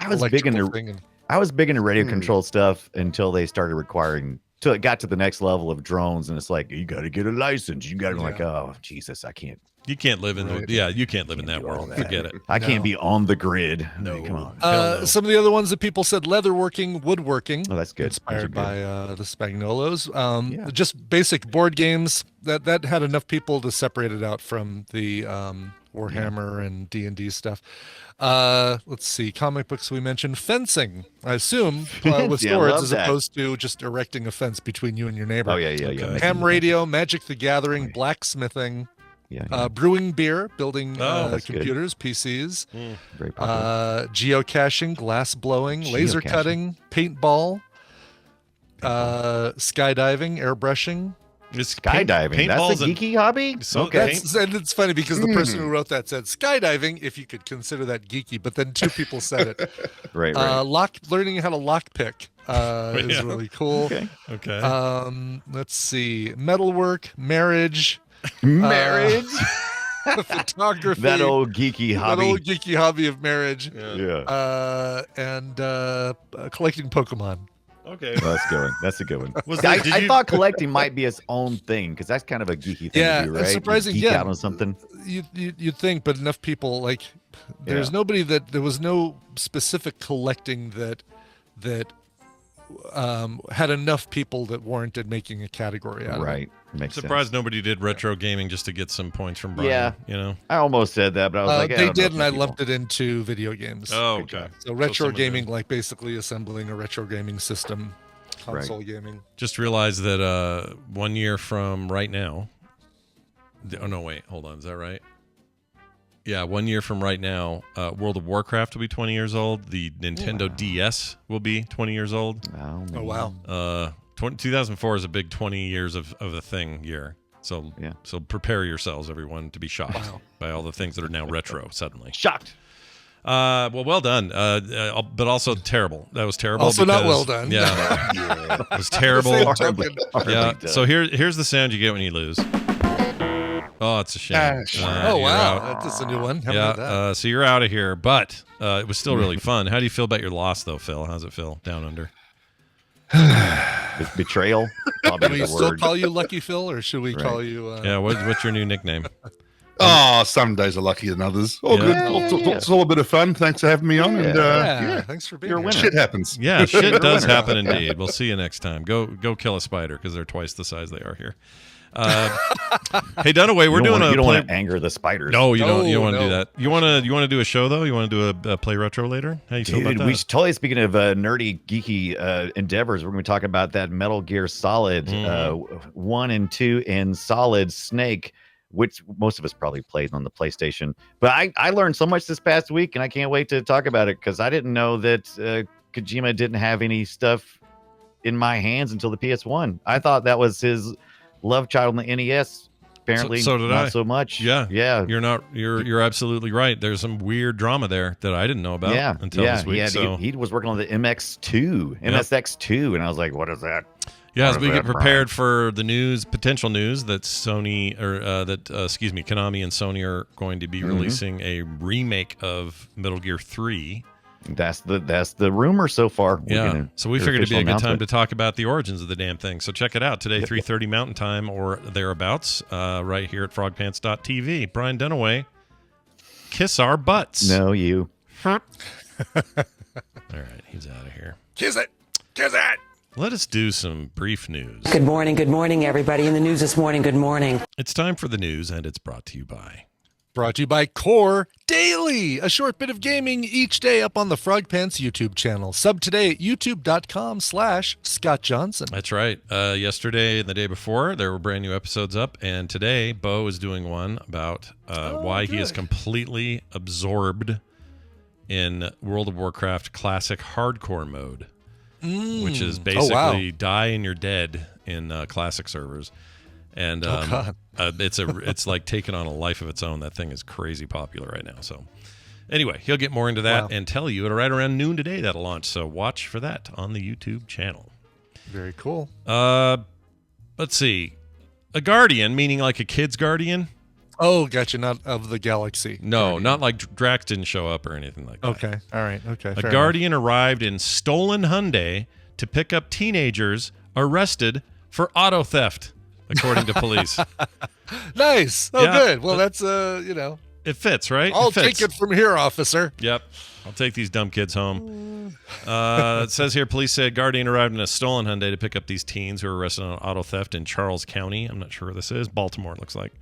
was big electrical into thing and- I was big into radio control stuff until they started requiring till it got to the next level of drones, and it's like you got to get a license. You got to like, oh Jesus, I can't. You can't live in Right. you can't live in that do all world. that. Forget it. I can't be on the grid. No. Come on. Hell no. Some of the other ones that people said: leatherworking, woodworking. Oh, that's good. Inspired Those are by the Spagnolos. Yeah. Just basic board games that had enough people to separate it out from the Warhammer and D&D stuff. Let's see, comic books we mentioned, fencing. I assume with Yeah, I swords love as that. opposed to just erecting a fence between you and your neighbor. Oh yeah. Okay. Ham radio, Magic the Gathering, blacksmithing, Yeah. brewing beer, building that's good. computers, PCs, Very popular. geocaching, glass blowing, laser Geocaching. cutting, paintball, skydiving, airbrushing. It's Skydiving. paintball's That's a geeky hobby. So Okay. And it's funny because the person who wrote that said skydiving, if you could consider that geeky, but then 2 people said it. Right. Right. Learning how to lockpick is Yeah. really cool. Okay. Okay. Let's see, metalwork, marriage, Marriage. photography, That old geeky that hobby. old geeky hobby of marriage, Yeah. and collecting Pokemon. Okay. Well, that's a good one. That's a good one. Was I, there- did I you- thought collecting might be its own thing because that's kind of a geeky thing Yeah, to do, that's right? You surprising, Geek yeah. out on something. You'd think, but enough people like there's Yeah. nobody there was no specific collecting that had enough people that warranted making a category out of it. Right. Makes Surprised nobody did retro gaming just to get some points from Brian. Yeah. You know? I almost said that, but I was like, they did, and I lumped it into video games. Oh, okay. So retro gaming, like basically assembling a retro gaming system, console gaming. Just realized that 1 year from right now. Oh, no, wait. Hold on. Is that right? Yeah, 1 year from right now, World of Warcraft will be 20 years old. The Nintendo DS will be 20 years old. Oh, wow. 2004 is a big 20 years of a thing year. So so prepare yourselves, everyone, to be shocked by all the things that are now retro suddenly. Shocked. Well done. But also terrible. That was terrible. Also not well done. Yeah. It was terrible. Yeah. So here's the sound you get when you lose. Oh, it's a shame. Oh, wow. That's a new one. How about that? So you're out of here, but it was still really fun. How do you feel about your loss, though, Phil? How's it feel down under? Betrayal. Can we still call you Lucky Phil, or should we call you? Yeah. What's your new nickname? Oh, some days are luckier than others. Oh, good. It's all a bit of fun. Thanks for having me on. And thanks for being here. Shit happens. Yeah, shit does happen indeed. We'll see you next time. Go kill a spider because they're twice the size they are here. Hey, Dunaway, we're doing you don't want to anger the spiders. No, you don't. You don't want to do that. You want to do a show though. You want to do a play retro later. How you feel about that? We should totally. Speaking of nerdy, geeky endeavors, we're going to talk about that Metal Gear Solid 1 and 2 and Solid Snake, which most of us probably played on the PlayStation. But I learned so much this past week, and I can't wait to talk about it because I didn't know that Kojima didn't have any stuff in my hands until the PS1. I thought that was his love child on the NES. Apparently, so did not I. so much. Yeah. You're You're absolutely right. There's some weird drama there that I didn't know about until this week. Yeah, he was working on the MSX2, and I was like, what is that? Yeah, as we get prepared for the news, potential news that Konami and Sony are going to be releasing a remake of Metal Gear 3. That's the rumor so far. So we figured it'd be a good time to talk about the origins of the damn thing. So check it out today, 3:30 Mountain Time or thereabouts, right here at frogpants.tv. Brian Dunaway, kiss our butts. No, you. All right, he's out of here. Kiss it. Let us do some brief news. Good morning, everybody. In the news this morning, good morning. It's time for the news, and it's brought to you by Core Daily, a short bit of gaming each day up on the Frog Pants YouTube channel. Sub today at youtube.com/Scott Johnson. That's right. Yesterday and the day before, there were brand new episodes up, and today Bo is doing one about why he is completely absorbed in World of Warcraft Classic Hardcore mode, which is basically die and you're dead in Classic servers. And it's like taking on a life of its own. That thing is crazy popular right now. So anyway, he'll get more into that and tell you at right around noon today that'll launch. So watch for that on the YouTube channel. Very cool. Let's see. A guardian, meaning like a kid's guardian. Oh, gotcha. Not of the galaxy. No, guardian. Not like Drax didn't show up or anything like that. Okay. All right. Okay. A guardian arrived in stolen Hyundai to pick up teenagers arrested for auto theft, according to police. Nice. Oh, good. Well, that's it fits, right? I'll take it from here, officer. Yep. I'll take these dumb kids home. It says here, police say a guardian arrived in a stolen Hyundai to pick up these teens who were arrested on auto theft in Charles County. I'm not sure where this is. Baltimore, it looks like.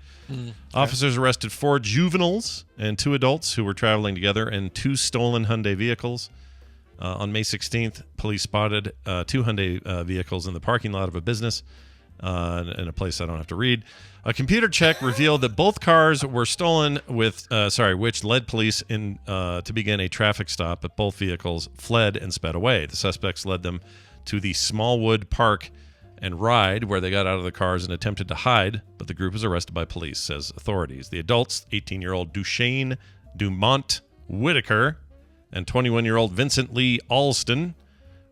Officers arrested 4 juveniles and 2 adults who were traveling together in 2 stolen Hyundai vehicles. On May 16th, police spotted 2 Hyundai vehicles in the parking lot of a business in a place I don't have to read. A computer check revealed that both cars were stolen, which led police to begin a traffic stop, but both vehicles fled and sped away. The suspects led them to the Smallwood Park and Ride, where they got out of the cars and attempted to hide, but the group was arrested by police, says authorities. The adults, 18-year-old Duchesne Dumont Whitaker and 21-year-old Vincent Lee Alston,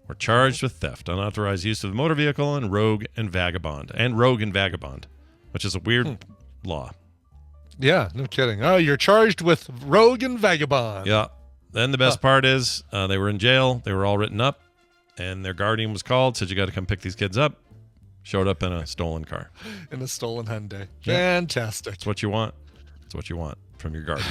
were charged with theft, unauthorized use of the motor vehicle, and rogue and vagabond, which is a weird law. Yeah, no kidding. Oh, you're charged with rogue and vagabond. Yeah. Then the best part is they were in jail. They were all written up, and their guardian was called, said you got to come pick these kids up. Showed up in a stolen car. In a stolen Hyundai. Yeah. Fantastic. It's what you want. It's what you want from your guardian.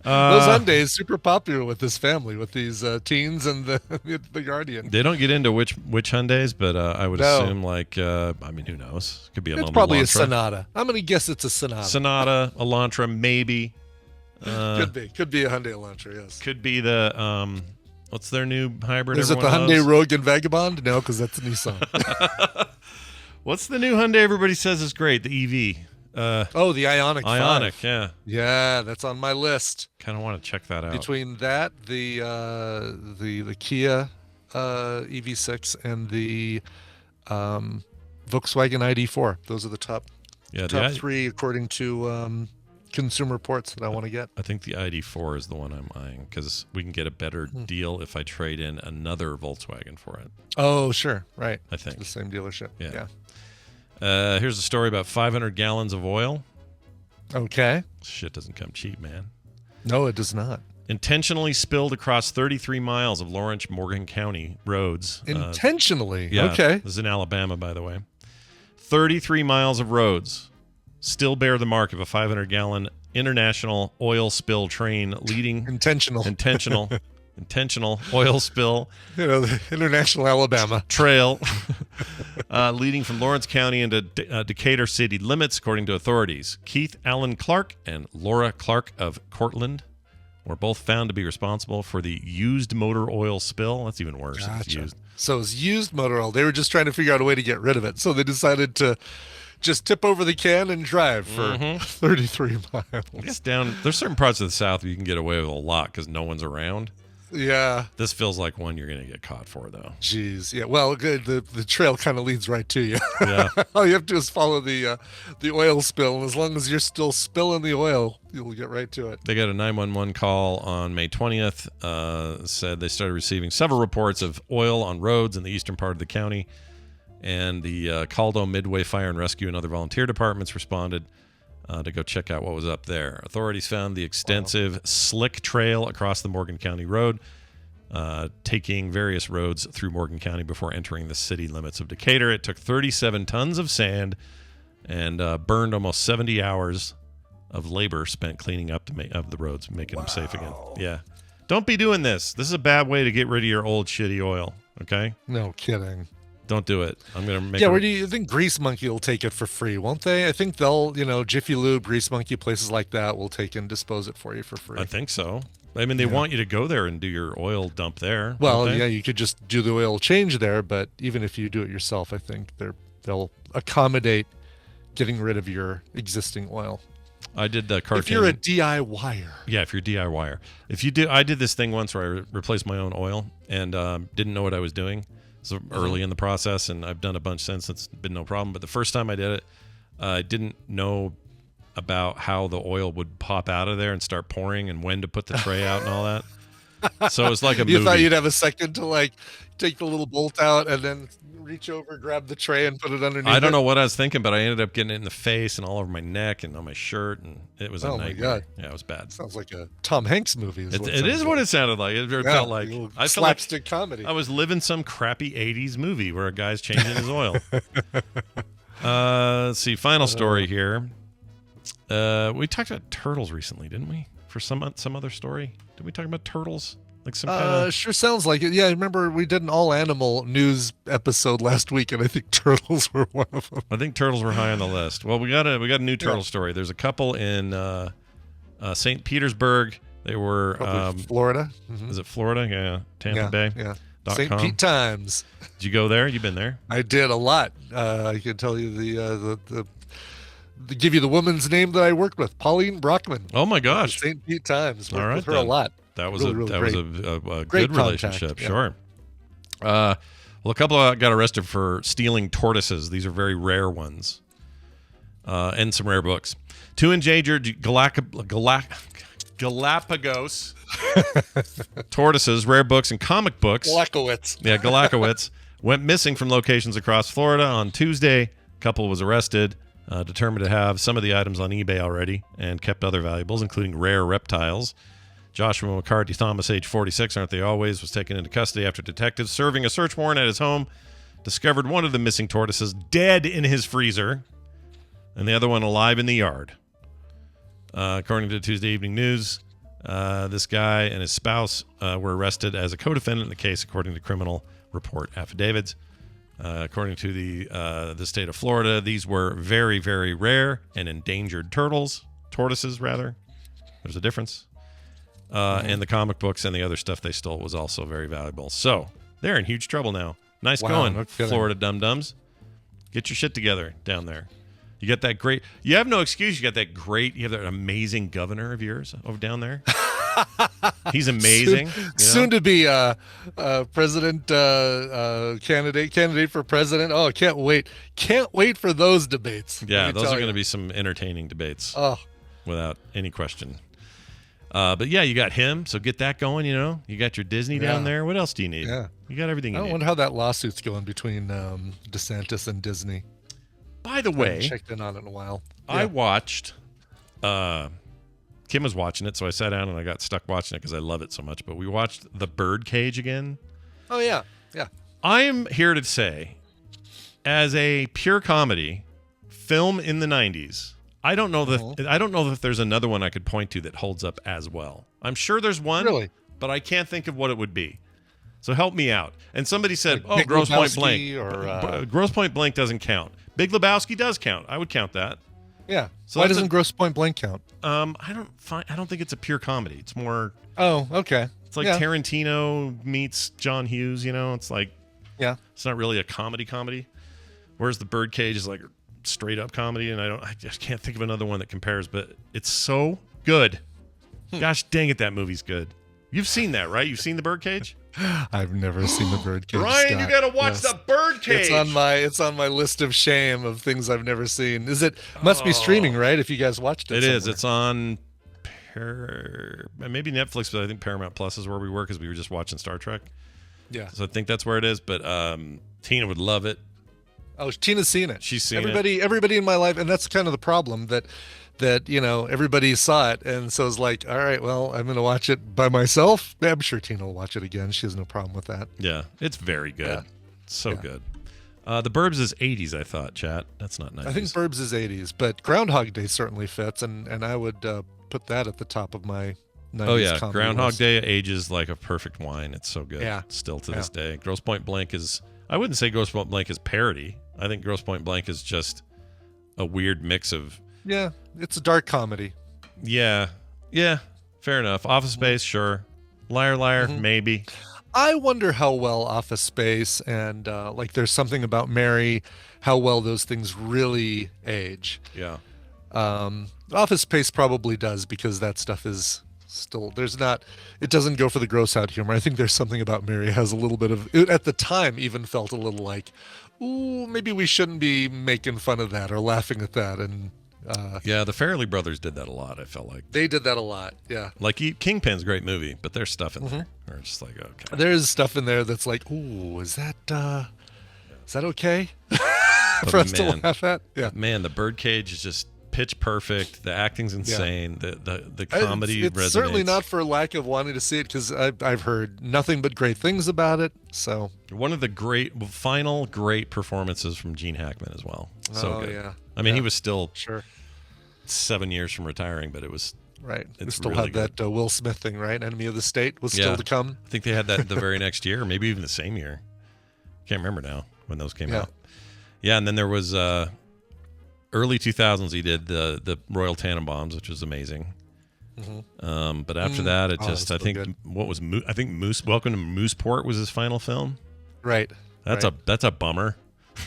Those Hyundais super popular with this family, with these teens and the Guardian. They don't get into which Hyundais, but I would assume like who knows? Could be it's probably a Sonata. I'm going to guess it's a Sonata. Sonata, Elantra, maybe. Could be a Hyundai Elantra. Yes. Could be the what's their new hybrid? Is it the Hyundai Rogue and Vagabond? No, because that's a Nissan. What's the new Hyundai everybody says is great? The EV. The Ioniq 5. Yeah. Yeah, that's on my list. Kind of want to check that out. Between that, the Kia EV6 and the Volkswagen ID4. Those are the top three according to Consumer Reports that I want to get. I think the ID4 is the one I'm eyeing because we can get a better deal if I trade in another Volkswagen for it. Oh, sure. Right. I think. It's the same dealership. Yeah. Here's a story about 500 gallons of oil. Okay. Shit doesn't come cheap, man. No, it does not. Intentionally spilled across 33 miles of Lawrence, Morgan County roads. Intentionally? Yeah. Okay. This is in Alabama, by the way. 33 miles of roads still bear the mark of a 500-gallon international oil spill train leading... Intentional oil spill. The international Alabama trail leading from Lawrence County into Decatur city limits, according to authorities. Keith Allen Clark and Laura Clark of Cortland were both found to be responsible for the used motor oil spill. That's even worse. Gotcha. It's used. So it's used motor oil. They were just trying to figure out a way to get rid of it. So they decided to just tip over the can and drive for 33 miles. I guess there's certain parts of the South where you can get away with a lot because no one's around. Yeah. This feels like one you're going to get caught for, though. Jeez. Yeah. Well, good. The trail kind of leads right to you. Yeah. All you have to do is follow the oil spill. And as long as you're still spilling the oil, you'll get right to it. They got a 911 call on May 20th. Said they started receiving several reports of oil on roads in the eastern part of the county. And the Caldo Midway Fire and Rescue and other volunteer departments responded to go check out what was up there. Authorities found the extensive slick trail across the Morgan County Road, taking various roads through Morgan County before entering the city limits of Decatur. It took 37 tons of sand and burned almost 70 hours of labor spent cleaning up of the roads, making them safe again. Yeah. Don't be doing this. This is a bad way to get rid of your old shitty oil, okay? No kidding. Don't do it. I'm going to make where do you think Grease Monkey will take it for free, won't they? I think they'll, Jiffy Lube, Grease Monkey, places like that will take and dispose it for you for free. I think so. I mean, they want you to go there and do your oil dump there. Well, yeah, you could just do the oil change there, but even if you do it yourself, I think they'll accommodate getting rid of your existing oil. I did the cartoon. If you're a DIYer. Yeah, if you're a DIYer. I did this thing once where I replaced my own oil and didn't know what I was doing. So early in the process, and I've done a bunch since. It's been no problem. But the first time I did it, I didn't know about how the oil would pop out of there and start pouring and when to put the tray out and all that. So it was like a movie. You thought you'd have a second to take the little bolt out and then reach over, grab the tray, and put it underneath. I don't know what I was thinking, but I ended up getting it in the face and all over my neck and on my shirt, and it was a nightmare. My God. Yeah, it was bad. Sounds like a Tom Hanks movie. It is what it sounded like. It felt like I felt slapstick comedy. I was living some crappy 80s movie where a guy's changing his oil. Let's see. Final story here. We talked about turtles recently, didn't we? For some other story. Did we talk about turtles? Like some kind of... Sure sounds like it. Yeah, I remember we did an all animal news episode last week, and I think turtles were one of them. I think turtles were high on the list. Well, we got a new turtle story. There's a couple in St. Petersburg. They were Florida. Mm-hmm. Is it Florida? Yeah, Tampa Bay. Yeah. St. Pete Times. Did you go there? You've been there? I did a lot. I can tell you the give you the woman's name that I worked with, Pauline Brockman. Oh my gosh, St. Pete Times. Worked all right, with her a lot. That was a great good relationship. Yeah. Sure. Well, a couple got arrested for stealing tortoises. These are very rare ones, and some rare books. 2 endangered Galapagos tortoises, rare books, and comic books. Galakowitz. Yeah, Galakowitz went missing from locations across Florida on Tuesday. A couple was arrested, determined to have some of the items on eBay already, and kept other valuables, including rare reptiles. Joshua McCarthy Thomas, age 46, aren't they always, was taken into custody after detectives serving a search warrant at his home discovered one of the missing tortoises dead in his freezer and the other one alive in the yard. According to Tuesday Evening News, This guy and his spouse were arrested as a co-defendant in the case, according to criminal report affidavits. According to the state of Florida, these were very, very rare and endangered tortoises, rather. There's a difference. And the comic books and the other stuff they stole was also very valuable. So they're in huge trouble now. Nice going, Florida dum-dums. Get your shit together down there. You got that great... You have no excuse. You have that amazing governor of yours over down there. He's amazing. Soon to be president candidate for president. Oh, can't wait. Can't wait for those debates. Yeah, those are going to be some entertaining debates. Oh, without any question. But yeah, you got him, so get that going, You got your Disney down there. What else do you need? Yeah. You got everything you need. I wonder how that lawsuit's going between DeSantis and Disney. By the way, I haven't checked in on it in a while. I watched Kim was watching it, so I sat down and I got stuck watching it because I love it so much. But we watched The Birdcage again. Oh, yeah. Yeah. I am here to say, as a pure comedy film in the 90s, I don't know that there's another one I could point to that holds up as well. I'm sure there's one, really, but I can't think of what it would be. So help me out. And somebody said, like Grosse Pointe Blank. Or, Grosse Pointe Blank doesn't count. Big Lebowski does count. I would count that. Yeah. So why doesn't Grosse Pointe Blank count? I don't think it's a pure comedy. It's more. Oh, okay. It's like Tarantino meets John Hughes. It's like. Yeah. It's not really a comedy. Whereas The Birdcage is like straight up comedy, and I just can't think of another one that compares. But it's so good. Gosh dang it, that movie's good. You've seen that, right? You've seen The Birdcage? I've never seen The Birdcage. Ryan, you got to watch The Birdcage. It's on my list of shame of things I've never seen. Must be streaming, right? If you guys watched it. It is. It's on maybe Netflix, but I think Paramount Plus is where we were because we were just watching Star Trek. Yeah. So I think that's where it is. But Tina would love it. Oh, Tina's seen it. She's seen it. Everybody in my life, and that's kind of the problem that everybody saw it, and so it's like, all right, well, I'm going to watch it by myself. I'm sure Tina will watch it again. She has no problem with that. Yeah, it's very good. Yeah. So good. The Burbs is 80s, I thought, chat. That's not 90s. I think Burbs is 80s, but Groundhog Day certainly fits, and I would put that at the top of my 90s. Oh, yeah. comedy Groundhog list. Day ages like a perfect wine. It's so good. Yeah. Still to this day. Grosse Pointe Blank is, I wouldn't say Grosse Pointe Blank is parody. I think Grosse Pointe Blank is just a weird mix of. Yeah, it's a dark comedy. Yeah, fair enough. Office Space, sure. Liar, Liar, maybe. I wonder how well Office Space and There's Something About Mary, how well those things really age. Yeah. Office Space probably does because that stuff is still, it doesn't go for the gross out humor. I think There's Something About Mary has a little bit of, it, at the time even felt a little like, ooh, maybe we shouldn't be making fun of that or laughing at that. And yeah, the Farrelly brothers did that a lot, I felt like. They did that a lot, yeah. Like Kingpin's a great movie, but there's stuff in there. Or just like, okay. There's stuff in there that's like, ooh, is that okay? For us to laugh at? Yeah. Man, The Birdcage is just pitch perfect. The acting's insane. Yeah. The comedy it's resonates. Certainly not for lack of wanting to see it, because I've heard nothing but great things about it. So one of the final great performances from Gene Hackman as well. So good. Yeah. I mean, he was still 7 years from retiring, but it was right. We still really had that Will Smith thing, right? Enemy of the State was still to come. I think they had that the very next year, or maybe even the same year. Can't remember now when those came out. Yeah, and then there was early 2000s. He did the Royal Tannenbaums, which was amazing. But after that, it just I think good. Welcome to Mooseport was his final film. Right. That's a bummer.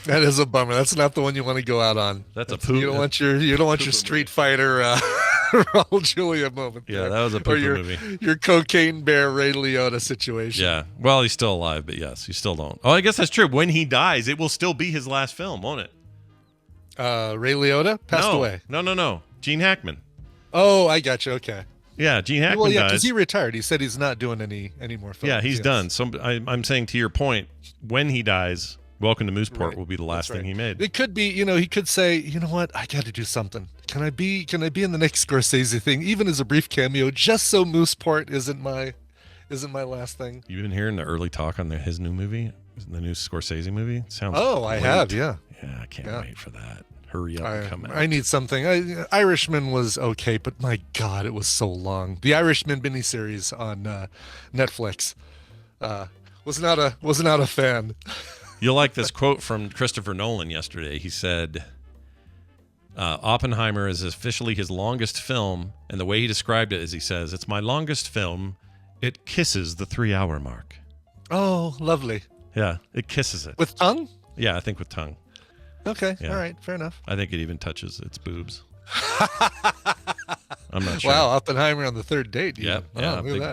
That is a bummer. That's not the one you want to go out on. That's a poop. You don't want your Street Fighter Raul Julia moment. Yeah, that was a poop movie. Your Cocaine Bear Ray Liotta situation. Yeah. Well, he's still alive, but yes, you still don't. Oh, I guess that's true. When he dies, it will still be his last film, won't it? Ray Liotta passed away. No. Gene Hackman. Oh, I got you. Okay. Yeah, Gene Hackman dies. because he retired. He said he's not doing any more films. Yeah, he's done. So I'm saying, to your point, when he dies, Welcome to Mooseport will be the last thing he made. It could be, he could say, you know what, I got to do something. Can I be in the next Scorsese thing, even as a brief cameo, just so Mooseport isn't my last thing. You've been hearing the early talk on his new movie, the new Scorsese movie. Sounds. I have, yeah. Yeah, I can't wait for that. Hurry up and come out. I need something. Irishman was okay, but my God, it was so long. The Irishman miniseries on Netflix was not a fan. You'll like this quote from Christopher Nolan yesterday. He said, Oppenheimer is officially his longest film, and the way he described it is he says, "It's my longest film. It kisses the 3-hour mark." Oh, lovely. Yeah, it kisses it. With tongue? Yeah, I think with tongue. Okay, Yeah. all right, fair enough. I think it even touches its boobs. I'm not sure. Wow, Oppenheimer on the third date. Yeah,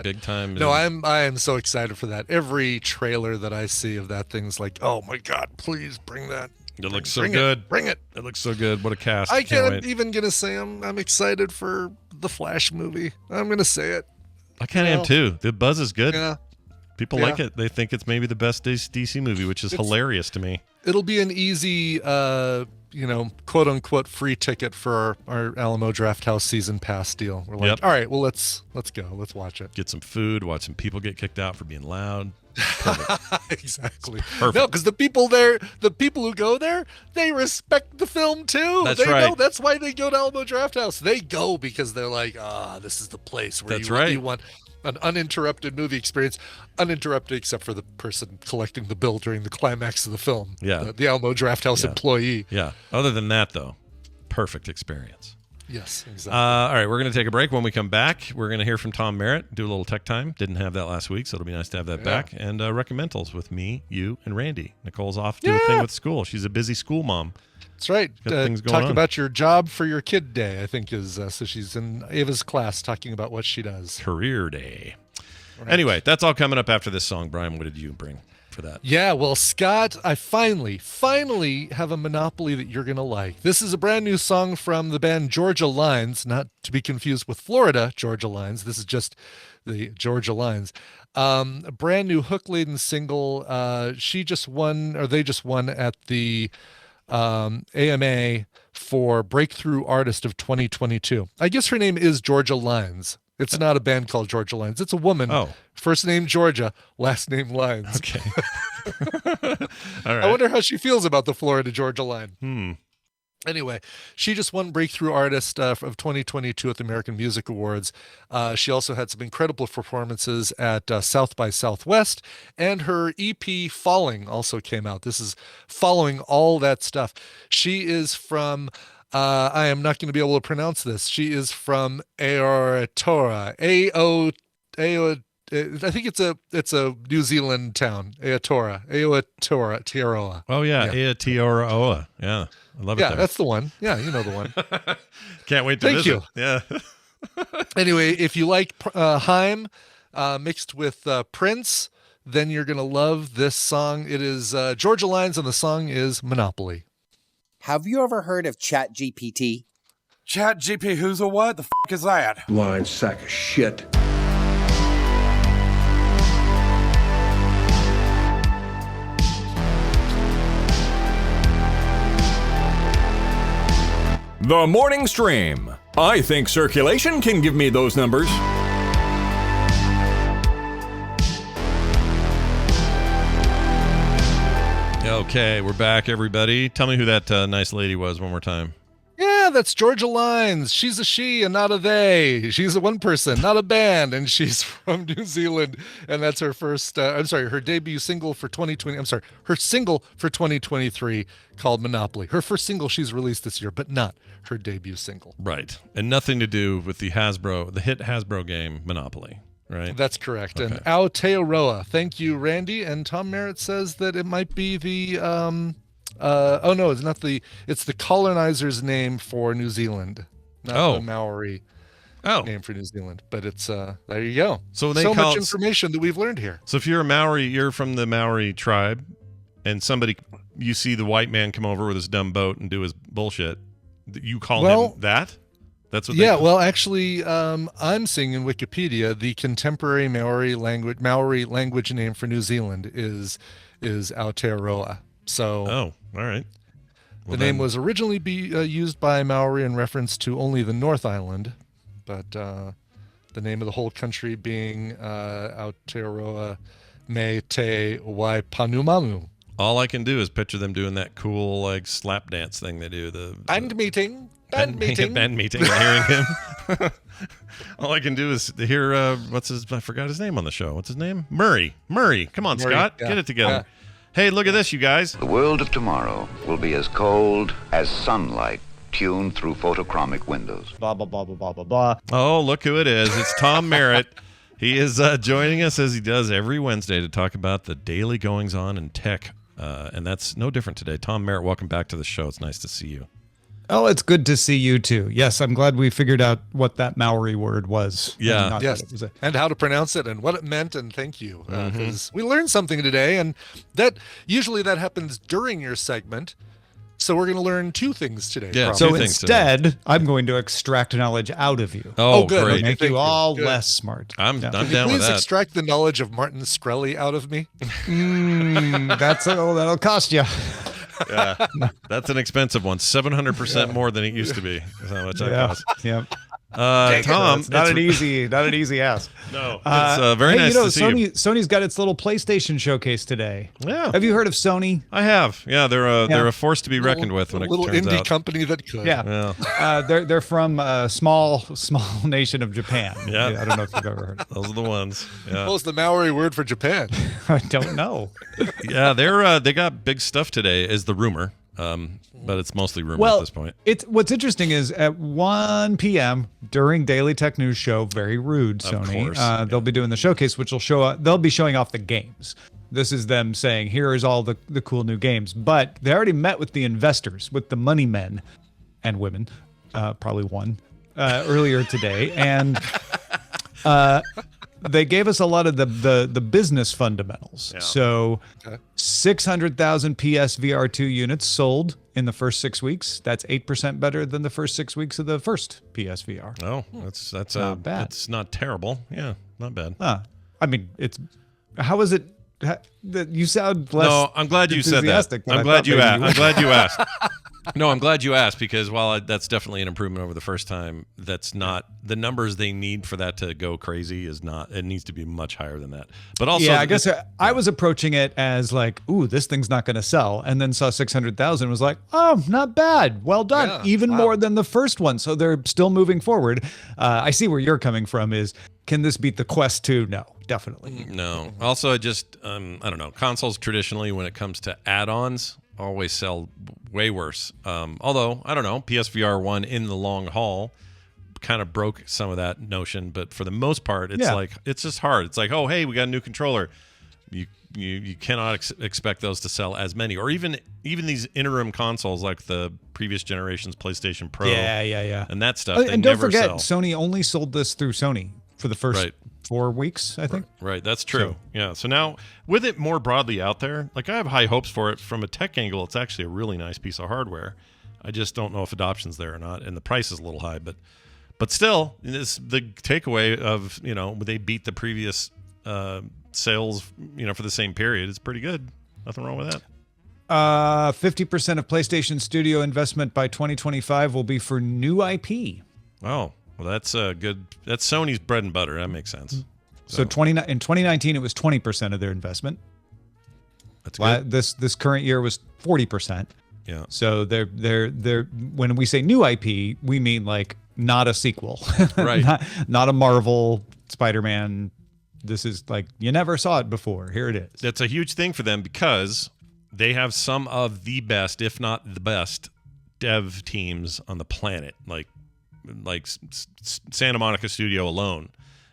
big time. No, I am so excited for that. Every trailer that I see of that thing's like, oh my God, please bring that. It looks so good. Bring it. It looks so good. What a cast. I Can't can't wait. even gonna say I'm excited for the Flash movie. I'm gonna say it. I kind of am too. The buzz is good. Yeah. People like it. They think it's maybe the best DC movie, which is hilarious to me. It'll be an easy, quote unquote free ticket for our Alamo Drafthouse season pass deal. We're like, all right, well let's go. Let's watch it. Get some food, watch some people get kicked out for being loud. Exactly. Perfect. No, because the people who go there, they respect the film too. That's they right. know that's why they go to Alamo Drafthouse. They go because they're like, this is the place where you want an uninterrupted movie experience. Uninterrupted except for the person collecting the bill during the climax of the film. Yeah. The Alamo Drafthouse employee. Yeah. Other than that, though, perfect experience. Yes, exactly. All right, we're going to take a break. When we come back, we're going to hear from Tom Merritt, do a little tech time. Didn't have that last week, so it'll be nice to have that back. And Recommendals with me, you, and Randy. Nicole's off to do a thing with school. She's a busy school mom. That's right. Things going talk on. about your job for your kid day, I think is so she's in Ava's class talking about what she does. Career day. Right. Anyway, that's all coming up after this song. Brian, what did you bring for that? Yeah, well, Scott, I finally have a Monopoly that you're going to like. This is a brand new song from the band Georgia Lines, not to be confused with Florida Georgia Lines. This is just the Georgia Lines. A brand new hook-laden single. They just won at the AMA for Breakthrough Artist of 2022. I guess her name is Georgia Lines. It's not a band called Georgia Lines. It's a woman. Oh. First name Georgia, last name Lines. Okay. All right. I wonder how she feels about the Florida Georgia line. Anyway, she just won Breakthrough Artist of 2022 at the American Music Awards. She also had some incredible performances at South by Southwest, and her EP Falling also came out. This is following all that stuff. She is from... I am not going to be able to pronounce this. She is from Aotearoa. I think it's a New Zealand town. Aotearoa. Oh yeah, Aotearoa. Yeah, I love it. Yeah, that's the one. Yeah, you know the one. Can't wait to Thank visit. you. Yeah. Anyway, if you like Haim mixed with Prince, then you're gonna love this song. It is Georgia Lines, and the song is Monopoly. Have you ever heard of ChatGPT? ChatGPT, who's a what? The f*** is that? Lying sack of shit. The morning stream. I think circulation can give me those numbers. Okay, we're back, everybody. Tell me who that nice lady was one more time. Yeah, that's Georgia Lines. She's a she and not a they. She's a one person, not a band, and she's from New Zealand. And that's her first, her debut single for 2020. Her single for 2023 called Monopoly. Her first single she's released this year, but not her debut single. Right. And nothing to do with the hit Hasbro game Monopoly, right? That's correct. Okay. And Aotearoa. Thank you, Randy. And Tom Merritt says that it might be the, it's not it's the colonizer's name for New Zealand, not the Maori name for New Zealand. But it's, there you go. So much information that we've learned here. So if you're a Maori, you're from the Maori tribe, and you see the white man come over with his dumb boat and do his bullshit, you call him that? That's what. Yeah. Well, actually, I'm seeing in Wikipedia the contemporary Maori language name for New Zealand is Aotearoa. So. Oh, all right. The name was originally used by Maori in reference to only the North Island, but the name of the whole country being Aotearoa Me Te Waipanumamu. All I can do is picture them doing that cool like slap dance thing they do. Band meeting. Band meeting. And hearing him. All I can do is hear I forgot his name on the show. What's his name? Murray. Come on, Murray, Scott. yeah. Get it together. Hey, look at this, you guys. The world of tomorrow will be as cold as sunlight tuned through photochromic windows. Blah, blah, blah, blah, blah, blah, blah. Oh, look who it is. It's Tom Merritt. He is joining us as he does every Wednesday to talk about the daily goings-on in tech. And that's no different today. Tom Merritt, welcome back to the show. It's nice to see you. Oh, it's good to see you too. Yes, I'm glad we figured out what that Maori word was. Yeah. Yes. And how to pronounce it and what it meant, and thank you. Because we learned something today, and that usually that happens during your segment. So we're going to learn two things today. Yeah. So instead, I'm going to extract knowledge out of you. Oh, good. great. Make you all less smart. I'm Can down you with please that. extract the knowledge of Martin Shkreli out of me? That'll cost you. Yeah, that's an expensive one. 700% more than it used to be. That's how much that costs. Yeah. Tom, it's not an easy ask. No, it's very nice to see you. Sony's got its little PlayStation showcase today. Yeah. Have you heard of Sony? I have. Yeah, they're a force to be reckoned with when it little turns indie out. company that could. Yeah. They're from a small nation of Japan. Yeah. I don't know if you've ever heard. Those are the ones. Yeah. What was the Maori word for Japan? I don't know. Yeah, they got big stuff today, is the rumor. But it's mostly rumor at this point. What's interesting is at 1 p.m. during Daily Tech News Show, very rude, Sony. They'll be doing the showcase, which will they'll be showing off the games. This is them saying, here is all the cool new games. But they already met with the investors, with the money men and women, probably one, earlier today. And they gave us a lot of the business fundamentals. Yeah. So 600,000 PSVR2 units sold in the first 6 weeks. That's 8% better than the first 6 weeks of the first PSVR. Oh, that's not bad. It's not terrible. Yeah, not bad. I mean, how is it? You sound less. No, I'm glad you said that. I'm glad you asked. No, I'm glad you asked, because while that's definitely an improvement over the first time, that's not the numbers they need for that to go crazy. It needs to be much higher than that. But also, yeah, I guess I was approaching it as like, ooh, this thing's not going to sell, and then saw 600,000, was like, oh, not bad, well done, even more than the first one. So they're still moving forward. I see where you're coming from. Is can this beat the Quest 2? No, definitely no. Also, I don't know. Consoles traditionally, when it comes to add-ons, always sell way worse. Although, I don't know, PSVR 1 in the long haul kind of broke some of that notion, but for the most part, it's like, it's just hard. It's like, oh, hey, we got a new controller. You cannot expect those to sell as many, or even these interim consoles like the previous generation's PlayStation Pro. Yeah. And that stuff. And don't forget, Sony only sold this through Sony for the first 4 weeks, I think. Right, that's true. So now, with it more broadly out there, like I have high hopes for it from a tech angle. It's actually a really nice piece of hardware. I just don't know if adoption's there or not, and the price is a little high. But still, the takeaway of, they beat the previous sales, for the same period. It's pretty good. Nothing wrong with that. 50% of PlayStation Studio investment by 2025 will be for new IP. Oh. Well, that's good. That's Sony's bread and butter. That makes sense. So in 2019, it was 20% of their investment. That's good. This current year was 40%. Yeah. So they're when we say new IP, we mean like not a sequel, right? not a Marvel Spider-Man. This is like you never saw it before. Here it is. That's a huge thing for them because they have some of the best, if not the best, dev teams on the planet. Like Santa Monica Studio alone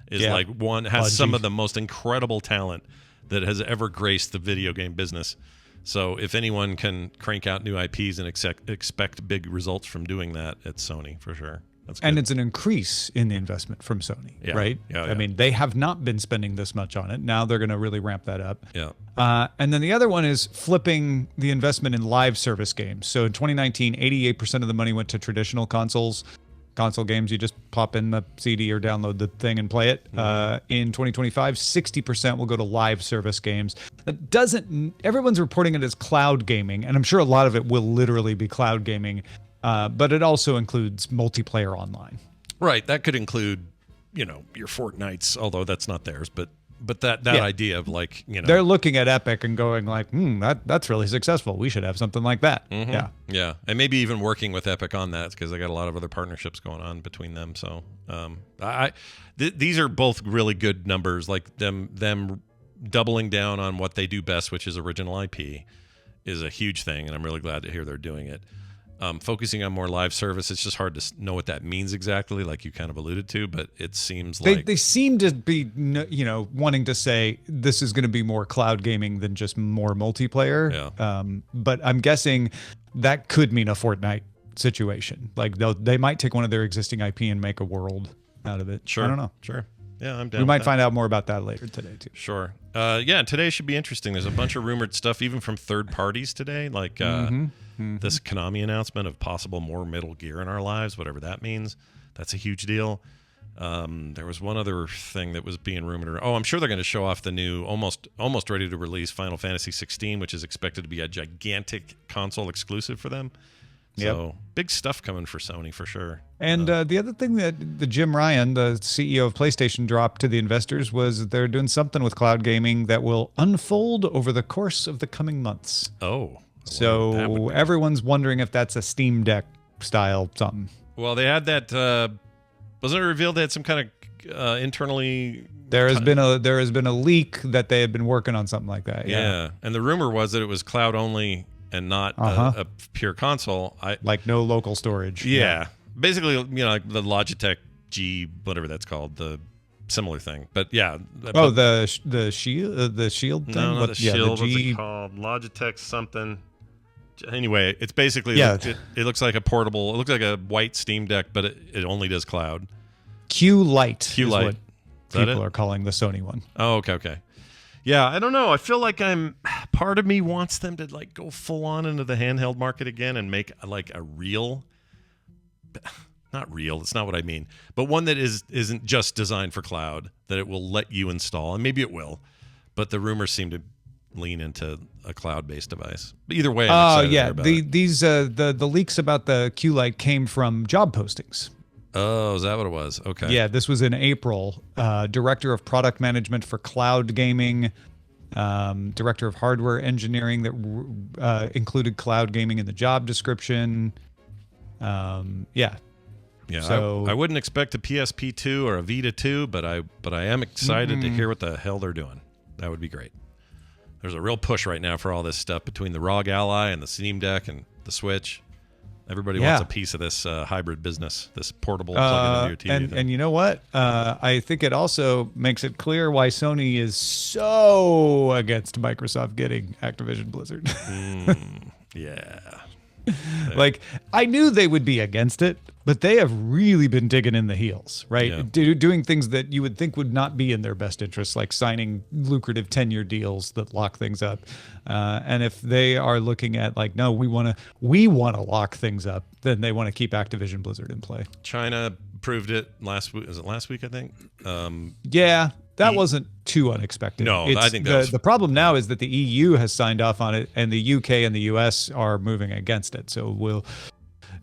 is has some of the most incredible talent that has ever graced the video game business. So if anyone can crank out new IPs and expect big results from doing that, it's Sony for sure. That's good. And it's an increase in the investment from Sony, right? Yeah. I mean, they have not been spending this much on it. Now they're going to really ramp that up. Yeah. And then the other one is flipping the investment in live service games. So in 2019, 88% of the money went to traditional console games. You just pop in the CD or download the thing and play it. In 2025, 60% will go to live service games. That everyone's reporting it as cloud gaming, and I'm sure a lot of it will literally be cloud gaming, but it also includes multiplayer online. Right. That could include, your Fortnites, although that's not theirs, but But that idea of like, they're looking at Epic and going like, that's really successful. We should have something like that. Mm-hmm. Yeah. And maybe even working with Epic on that because they got a lot of other partnerships going on between them. So these are both really good numbers. Like them doubling down on what they do best, which is original IP, is a huge thing. And I'm really glad to hear they're doing it. Focusing on more live service, it's just hard to know what that means exactly, like you kind of alluded to, but it seems like... They seem to be, wanting to say this is going to be more cloud gaming than just more multiplayer. Yeah. But I'm guessing that could mean a Fortnite situation. Like they might take one of their existing IP and make a world out of it. Sure. I don't know. Sure. Yeah, I'm down. We might find out more about that later today, too. Sure. Today should be interesting. There's a bunch of rumored stuff, even from third parties today, like... this Konami announcement of possible more Metal Gear in our lives, whatever that means. That's a huge deal. There was one other thing that was being rumored. I'm sure they're going to show off the new, almost ready to release Final Fantasy 16, which is expected to be a gigantic console exclusive for them. So big stuff coming for Sony for sure. And the other thing that the Jim Ryan, the CEO of PlayStation, dropped to the investors was they're doing something with cloud gaming that will unfold over the course of the coming months. Oh. So everyone's wondering if that's a Steam Deck style something. Well, they had that. Wasn't it revealed they had some kind of internally? There has been a leak that they had been working on something like that. Yeah, and the rumor was that it was cloud only and not a pure console. Like no local storage. Yeah, basically, like the Logitech G, whatever that's called, the similar thing. But yeah. The Shield thing. No, the Shield. The What's it called? Logitech something. Anyway, it's basically it looks like a portable. It looks like a white Steam Deck, but it only does cloud. Q-Lite. Is what people are calling the Sony one. Oh, okay. Yeah, I don't know. I feel like part of me wants them to like go full on into the handheld market again and make like a real, not real. It's not what I mean, but one that isn't just designed for cloud, that it will let you install, and maybe it will. But the rumors seem to lean into a cloud-based device. But either way, I'm excited about it. The leaks about the Q-Lite came from job postings. Oh, is that what it was? Okay. Yeah, this was in April. Director of Product Management for Cloud Gaming, Director of Hardware Engineering that included cloud gaming in the job description. Yeah. So I wouldn't expect a PSP 2 or a Vita 2, but I am excited to hear what the hell they're doing. That would be great. There's a real push right now for all this stuff between the ROG Ally and the Steam Deck and the Switch. Everybody wants a piece of this hybrid business, this portable plug-in into your TV. And you know what? I think it also makes it clear why Sony is so against Microsoft getting Activision Blizzard. Yeah. Like, I knew they would be against it, but they have really been digging in the heels, right? Yeah. Doing things that you would think would not be in their best interest, like signing lucrative 10-year deals that lock things up. And if they are looking at like, no, we want to lock things up, then they want to keep Activision Blizzard in play. China proved it last week. Was it last week, I think? Yeah. That wasn't too unexpected. No, I think the problem now is that the EU has signed off on it, and the UK and the US are moving against it. So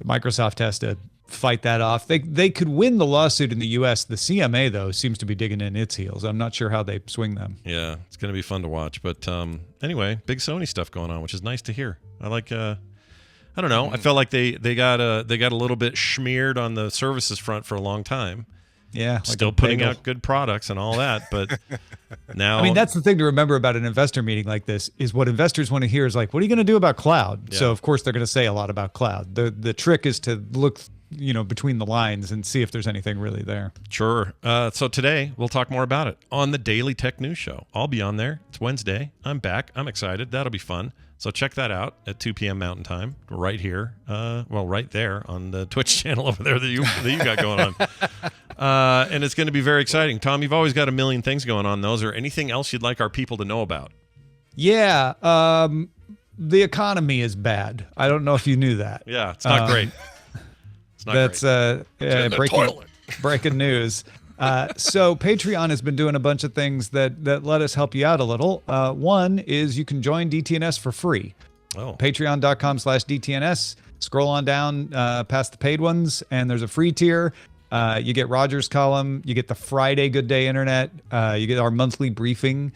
Microsoft has to fight that off. They could win the lawsuit in the US. The CMA though seems to be digging in its heels. I'm not sure how they swing them. Yeah, it's going to be fun to watch. But anyway, big Sony stuff going on, which is nice to hear. I like. I don't know. I felt like they got a little bit smeared on the services front for a long time. Yeah, like still putting out good products and all that, but now... I mean, that's the thing to remember about an investor meeting like this, is what investors want to hear is like, what are you going to do about cloud? Yeah. So, of course, they're going to say a lot about cloud. The trick is to look, between the lines and see if there's anything really there. Sure. So today, we'll talk more about it on the Daily Tech News Show. I'll be on there. It's Wednesday. I'm back. I'm excited. That'll be fun. So check that out at 2 p.m. Mountain Time, right here. Right there on the Twitch channel over there that you got going on. And it's going to be very exciting. Tom, you've always got a million things going on. Is there anything else you'd like our people to know about? Yeah. The economy is bad. I don't know if you knew that. Yeah, it's not great. It's not great. Breaking news. So Patreon has been doing a bunch of things that let us help you out a little. One is you can join DTNS for free. Oh. Patreon.com/DTNS. Scroll on down past the paid ones, and there's a free tier. You get Roger's column. You get the Friday Good Day Internet. You get our monthly briefing.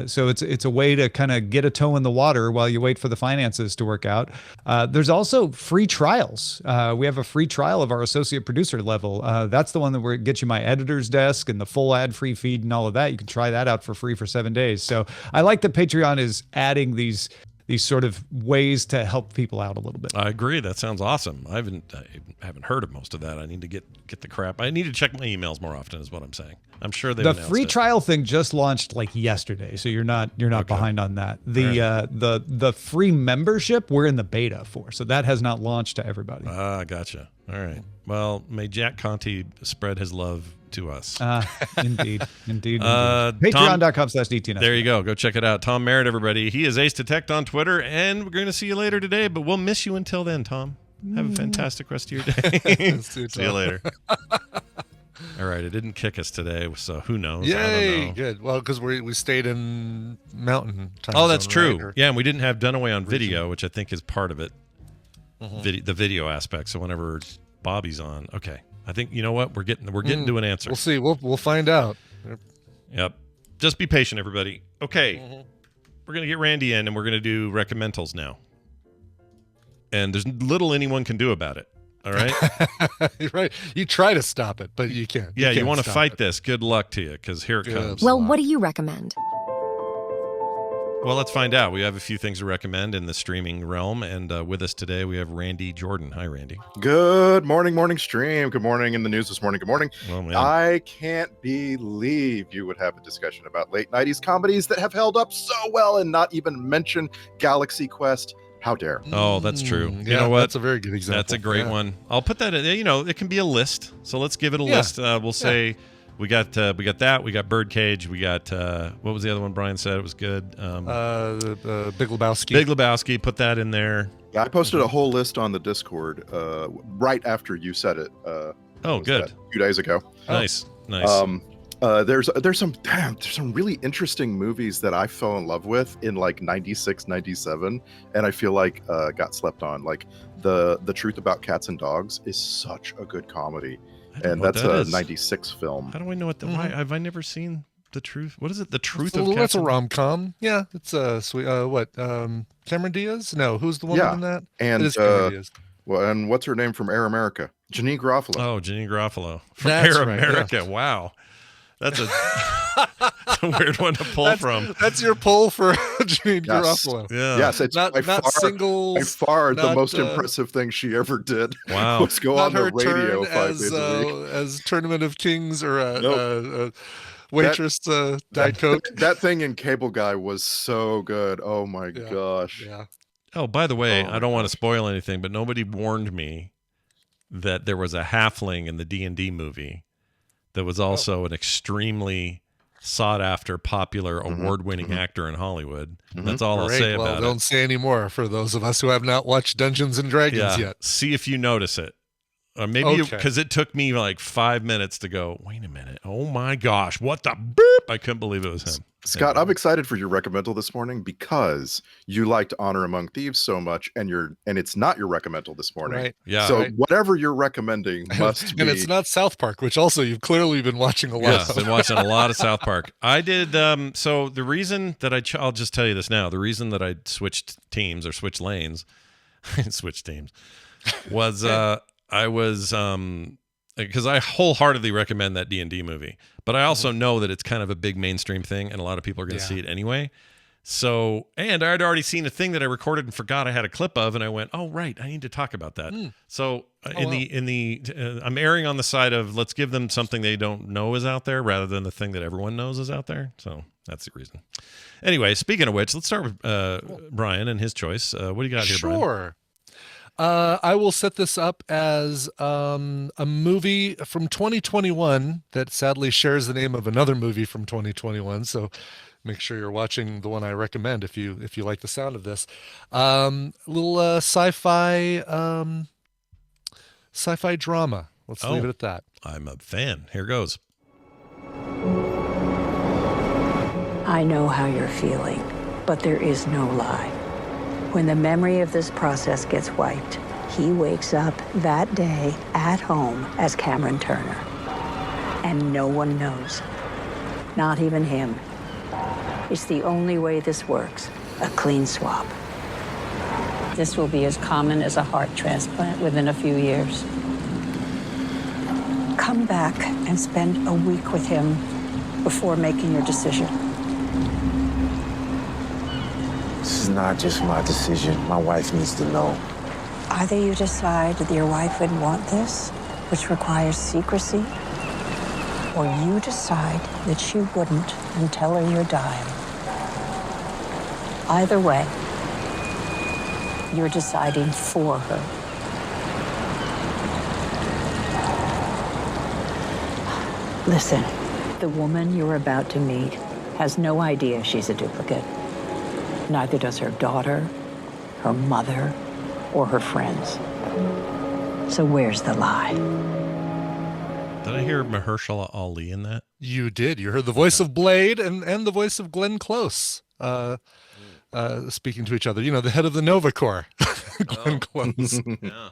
So it's a way to kind of get a toe in the water while you wait for the finances to work out. There's also free trials. We have a free trial of our associate producer level. That's the one that gets you my editor's desk and the full ad-free feed and all of that. You can try that out for free for 7 days. So I like that Patreon is adding these sort of ways to help people out a little bit. I agree. That sounds awesome. I haven't heard of most of that. I need to get the crap. I need to check my emails more often is what I'm saying. I'm sure they the free trial thing just launched like yesterday, so you're not behind on that. The free membership we're in the beta for, so that has not launched to everybody. Gotcha. All right. Well, may Jack Conte spread his love to us. Indeed. Patreon.com/DTNS. There you go. Go check it out. Tom Merritt, everybody. He is Ace Detect on Twitter, and we're going to see you later today, but we'll miss you until then, Tom. Have a fantastic rest of your day. See you later. All right. It didn't kick us today, so who knows? Yay, I don't know. good. Well, because we stayed in Mountain Time. Oh, that's zone, true. right? Yeah, and we didn't have Dunaway on video, which I think is part of it. The video aspect. So whenever Bobby's on, okay. I think you know what we're getting to an answer. We'll see. We'll find out. Yep. Just be patient, everybody. Okay, we're gonna get Randy in, and we're gonna do recommendals now. And there's little anyone can do about it. All right. Right. You try to stop it, but you can't. Yeah, you want to stop fight it. this. Good luck to you, because here it comes. Well, what do you recommend? Well, let's find out. We have a few things to recommend in the streaming realm, and with us today we have Randy Jordan. Hi, Randy. Good morning stream. Good morning in the news this morning. Good morning. Oh, man. I can't believe you would have a discussion about late 90s comedies that have held up so well and not even mention Galaxy Quest. How dare? Oh, that's true. You Yeah, know what? that's a very good example. That's a great one. I'll put that in. It can be a list. So let's give it a list. We'll say we got that. We got Birdcage. We got what was the other one? Brian said it was good. Big Lebowski. Big Lebowski. Put that in there. Yeah, I posted a whole list on the Discord right after you said it. Good. A few days ago. Nice. There's some really interesting movies that I fell in love with in like 96, 97, and I feel like got slept on. Like the Truth About Cats and Dogs is such a good comedy, and that's a 96 film. How do I know what why have I never seen The Truth? What is it? The Truth of That's Cats? a rom-com. Yeah, it's sweet. Cameron Diaz? No, who's the woman in that? And it is Cameron Diaz. Well, and what's her name from Air America? Janine Garofalo. Oh, Janine Garofalo from That's Air right, America. yeah. Wow. That's a weird one to pull from. That's your pull for Janine Garofalo. Yeah. Yes, it's not singles. By far the not, most impressive thing she ever did. Wow. Was go on the radio 5 days a week. As Tournament of Kings or waitress Diet Coke. That thing in Cable Guy was so good. Oh my gosh. Yeah. Oh, by the way, I don't want to spoil anything, but nobody warned me that there was a halfling in the D&D movie that was also an extremely sought-after, popular, award-winning actor in Hollywood. That's all I'll say about it. Don't say any more for those of us who have not watched Dungeons and Dragons yet. See if you notice it. Or maybe because it took me like 5 minutes to go, wait a minute. Oh my gosh, what the boop? I couldn't believe it was him. Scott, I'm excited for your recommendal this morning because you liked Honor Among Thieves so much, and it's not your recommendal this morning. Right. Yeah. So whatever you're recommending must be. And it's not South Park, which also you've clearly been watching a lot. Yes, I've been watching a lot of South Park. I did. So the reason that I'll just tell you this now. The reason that I switched teams or switched lanes, switched teams, was I was because I wholeheartedly recommend that D&D movie, but I also know that it's kind of a big mainstream thing, and a lot of people are going to see it anyway. So, and I had already seen a thing that I recorded and forgot I had a clip of, and I went, "Oh, right, I need to talk about that." So, I'm erring on the side of let's give them something they don't know is out there, rather than the thing that everyone knows is out there. So that's the reason. Anyway, speaking of which, let's start with Brian and his choice. What do you got here, Brian? Sure. I will set this up as a movie from 2021 that sadly shares the name of another movie from 2021. So make sure you're watching the one I recommend if you like the sound of this. Little sci-fi drama. Let's leave it at that. I'm a fan. Here goes. I know how you're feeling, but there is no lie. When the memory of this process gets wiped, He wakes up that day at home as Cameron Turner. And no one knows. Not even him. It's the only way this works. A clean swap. This will be as common as a heart transplant within a few years. Come back and spend a week with him before making your decision. This is not just my decision. My wife needs to know. Either you decide that your wife would want this, which requires secrecy, or you decide that she wouldn't and tell her you're dying. Either way, you're deciding for her. Listen, the woman you're about to meet has no idea she's a duplicate. Neither does her daughter, her mother, or her friends. So where's the lie? Did I hear Mahershala Ali in that? You did. You heard the voice of Blade and the voice of Glenn Close speaking to each other. You know, the head of the Nova Corps, Glenn Close. Yeah.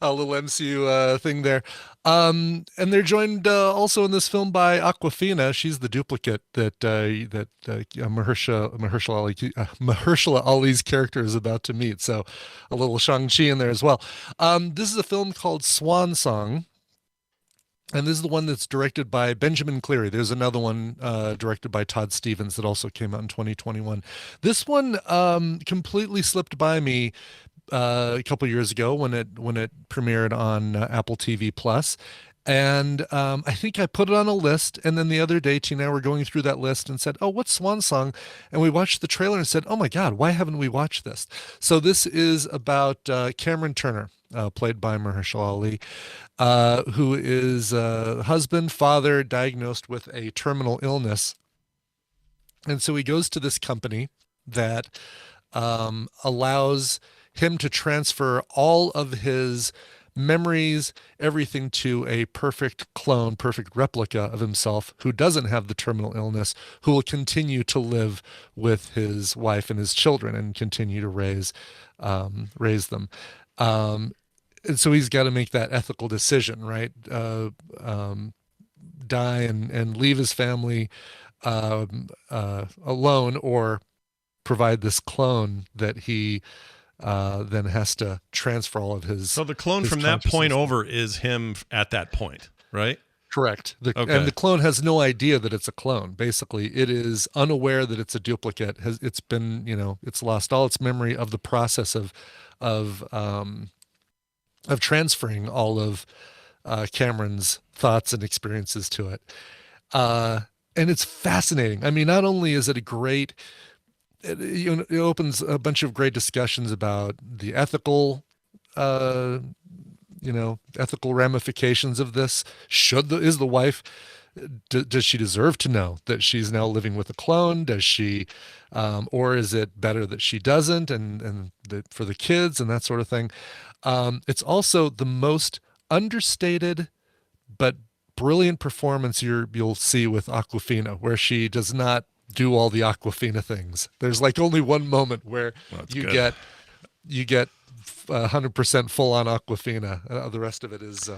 A little MCU thing there. And they're joined also in this film by Awkwafina. She's the duplicate that Mahershala Ali's character is about to meet. So a little Shang-Chi in there as well. This is a film called Swan Song. And this is the one that's directed by Benjamin Cleary. There's another one directed by Todd Stevens that also came out in 2021. This one completely slipped by me a couple years ago when it premiered on Apple TV Plus. And I think I put it on a list. And then the other day, Tina and I were going through that list and said, oh, what's Swan Song? And we watched the trailer and said, oh my God, why haven't we watched this? So this is about Cameron Turner, played by Mahershala Ali, who is a husband, father, diagnosed with a terminal illness. And so he goes to this company that allows him to transfer all of his memories, everything, to a perfect clone, perfect replica of himself who doesn't have the terminal illness, who will continue to live with his wife and his children and continue to raise them. And so he's got to make that ethical decision, right? Die and leave his family alone, or provide this clone that he then has to transfer all of his. So the clone from that point over is him at that point, right? Correct. And the clone has no idea that it's a clone. Basically, it is unaware that it's a duplicate. It's been, it's lost all its memory of the process of transferring all of Cameron's thoughts and experiences to it. And it's fascinating. I mean, not only is it a great, it opens a bunch of great discussions about the ethical ramifications of this. Is the wife, does she deserve to know that she's now living with a clone? Does she, or is it better that she doesn't, and for the kids and that sort of thing? It's also the most understated but brilliant performance you'll see with Awkwafina, where she does not do all the Awkwafina things. There's like only one moment where you get 100% full on Awkwafina. The rest of it is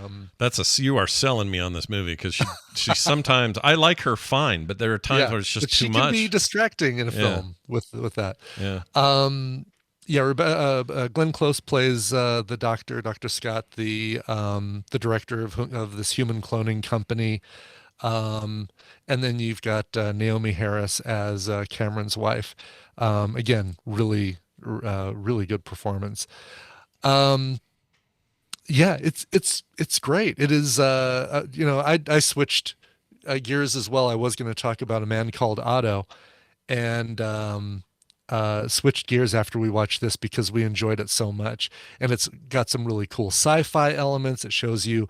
you are selling me on this movie, because she sometimes, I like her fine, but there are times where it's just too much. She can be distracting in a film with that. Yeah. Glenn Close plays the doctor, Dr. Scott, the director of this human cloning company. And then you've got Naomi Harris as Cameron's wife. Again, really good performance. It's great. It is. I switched gears as well. I was going to talk about A Man Called Otto, and switched gears after we watched this because we enjoyed it so much. And it's got some really cool sci-fi elements. It shows you,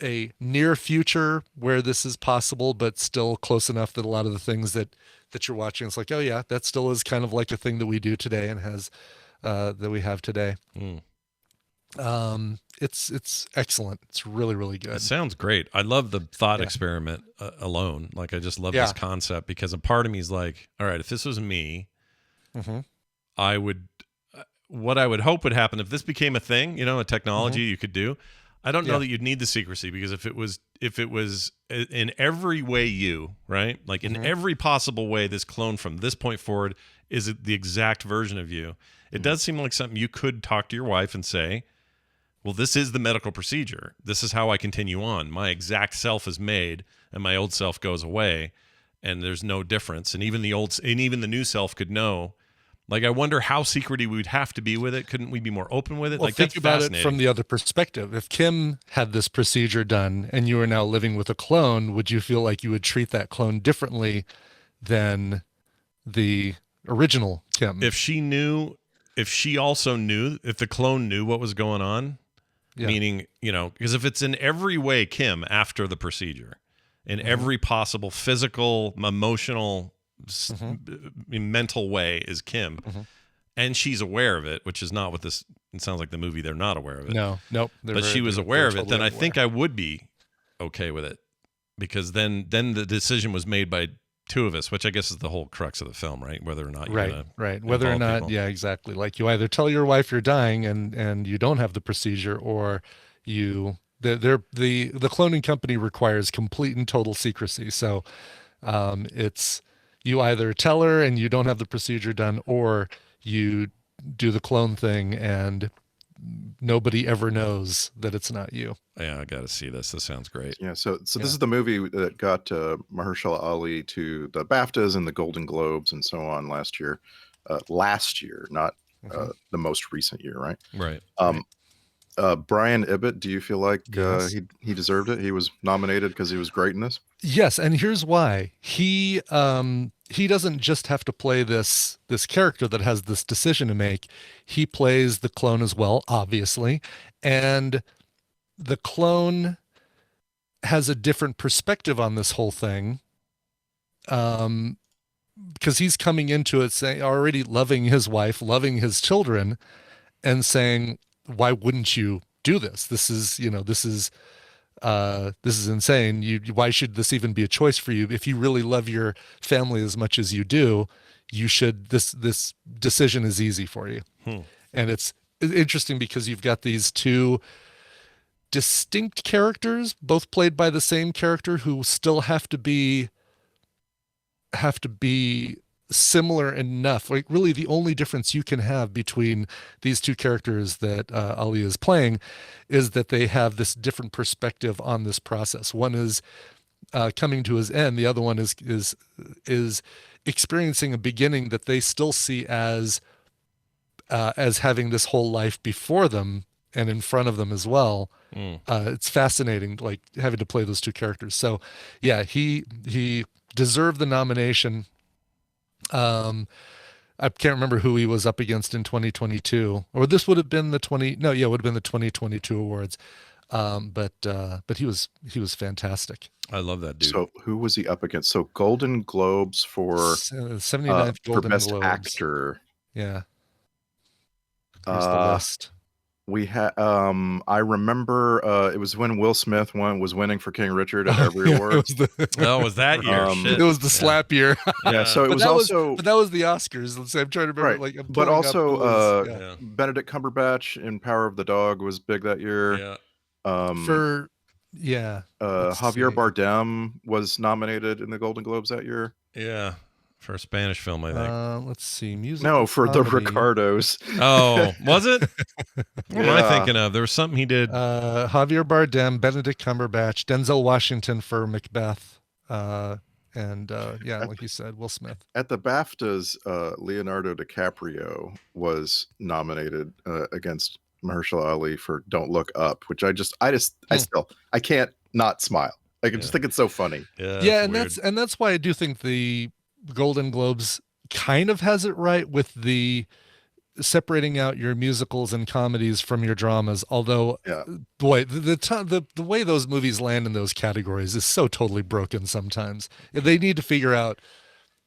a near future where this is possible, but still close enough that a lot of the things that you're watching, it's like, oh yeah, that still is kind of like a thing that we do today and has that we have today. It's excellent. It's really, really good. It sounds great. I love the thought experiment alone. Like, I just love this concept, because a part of me is like, all right, if this was me, I would, what I would hope would happen if this became a thing, a technology you could do. I don't know that you'd need the secrecy, because if it was in every way right? Like in every possible way, this clone from this point forward is the exact version of you. It does seem like something you could talk to your wife and say, well, this is the medical procedure. This is how I continue on. My exact self is made and my old self goes away, and there's no difference. And even the new self could know. Like, I wonder how secretive we would have to be with it. Couldn't we be more open with it? Well, like, think that's about it fascinating. from the other perspective. If Kim had this procedure done and you are now living with a clone, would you feel like you would treat that clone differently than the original Kim? If the clone knew what was going on, meaning, because if it's in every way Kim after the procedure, in every possible physical, emotional, mental way is Kim, and she's aware of it, which is not what this. It sounds like the movie. They're not aware of it. Nope. But she was aware of it. Then I think I would be okay with it, because then the decision was made by two of us, which I guess is the whole crux of the film, right? Whether or not you're right. Whether or not, people. yeah, exactly. Like, you either tell your wife you're dying and you don't have the procedure, or the cloning company requires complete and total secrecy. So it's. You either tell her and you don't have the procedure done, or you do the clone thing and nobody ever knows that it's not you. Yeah, I got to see this. This sounds great. Yeah, so this is the movie that got Mahershala Ali to the BAFTAs and the Golden Globes and so on last year. Not the most recent year, right? Right. Brian Ibbett, do you feel like Yes. he deserved it? He was nominated because he was great in this? Yes, and here's why. He doesn't just have to play this character that has this decision to make. He plays the clone as well, obviously, and the clone has a different perspective on this whole thing, because he's coming into it saying, already loving his wife, loving his children, and saying, why wouldn't you do this? This is insane. Why should this even be a choice for you? If you really love your family as much as you do, you should. This decision is easy for you. And it's interesting because you've got these two distinct characters, both played by the same character, who still have to be similar enough. Like, really the only difference you can have between these two characters that Ali is playing is that they have this different perspective on this process. One is coming to his end. The other one is experiencing a beginning that they still see as having this whole life before them and in front of them as well. It's fascinating, like, having to play those two characters. So yeah, he deserved the nomination. I can't remember who he was up against in 2022, or this would have been the 2022 awards. But he was fantastic. I love that dude. So who was he up against? So Golden Globes for 79th Golden for Best Globes. Actor. Yeah. Here's the list. We had I remember it was when Will Smith was winning for King Richard at every award. Was that year? Shit. It was the slap year. Yeah, so it was also but that was the Oscars. Let's say, I'm trying to remember, right. like, but also Benedict Cumberbatch in Power of the Dog was big that year. Yeah. Javier Bardem was nominated in the Golden Globes that year. Yeah. For a Spanish film, I think. Let's see. Music. No, for the Ricardos. Oh, was it? What am I thinking of? There was something he did. Javier Bardem, Benedict Cumberbatch, Denzel Washington for Macbeth, and like you said, Will Smith. At the BAFTAs, Leonardo DiCaprio was nominated against Mahershala Ali for Don't Look Up, which I can't not smile. Like, I just think it's so funny. Yeah, and that's why I do think the Golden Globes kind of has it right with the separating out your musicals and comedies from your dramas. Although, boy, the way those movies land in those categories is so totally broken sometimes. They need to figure out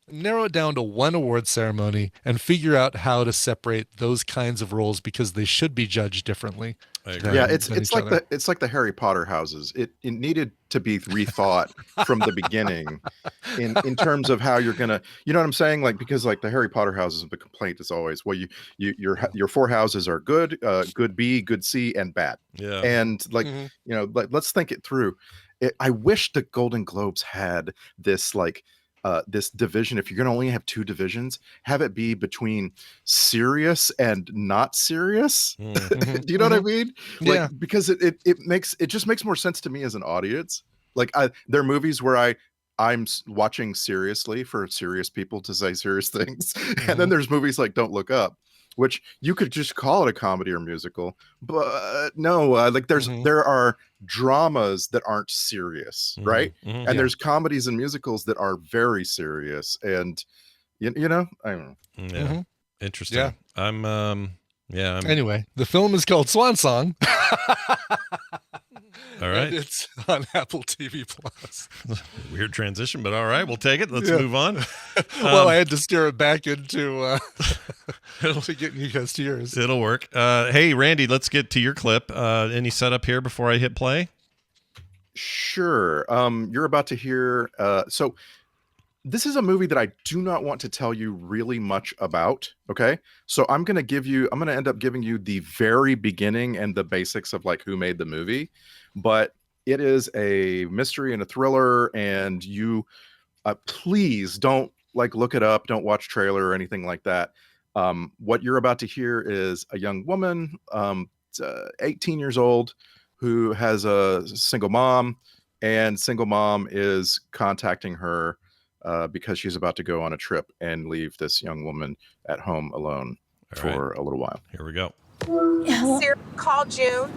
narrow it down to one award ceremony and figure out how to separate those kinds of roles because they should be judged differently. Yeah, it's like the Harry Potter houses. It needed to be rethought from the beginning in terms of how you're gonna, you know what I'm saying? Like, because like the Harry Potter houses, the complaint is always, well, your 4 houses are good, good B, good C, and bad. Yeah. And like, you know, like let's think it through. I wish the Golden Globes had this like this division. If you're going to only have 2 divisions, have it be between serious and not serious. Do you know what I mean? Like, because it just makes more sense to me as an audience. Like there are movies where I'm watching seriously for serious people to say serious things. And then there's movies like Don't Look Up, which you could just call it a comedy or musical, but no, like there are dramas that aren't serious, right? And there's comedies and musicals that are very serious, and you know, I don't know. Yeah, interesting. Yeah, I'm Anyway, the film is called Swan Song. All right, and it's on Apple TV Plus. Weird transition, but all right, we'll take it. Let's move on. Well, I had to steer it back into to getting you guys to yours. It'll work. Hey, Randy, let's get to your clip. Any setup here before I hit play? Sure. You're about to hear. So this is a movie that I do not want to tell you really much about. Okay. So I'm going to end up giving you the very beginning and the basics of like who made the movie, but it is a mystery and a thriller, and you please don't like look it up. Don't watch trailer or anything like that. What you're about to hear is a young woman, 18 years old, who has a single mom, and single mom is contacting her because she's about to go on a trip and leave this young woman at home alone for a little while. Here we go. Siri, call June.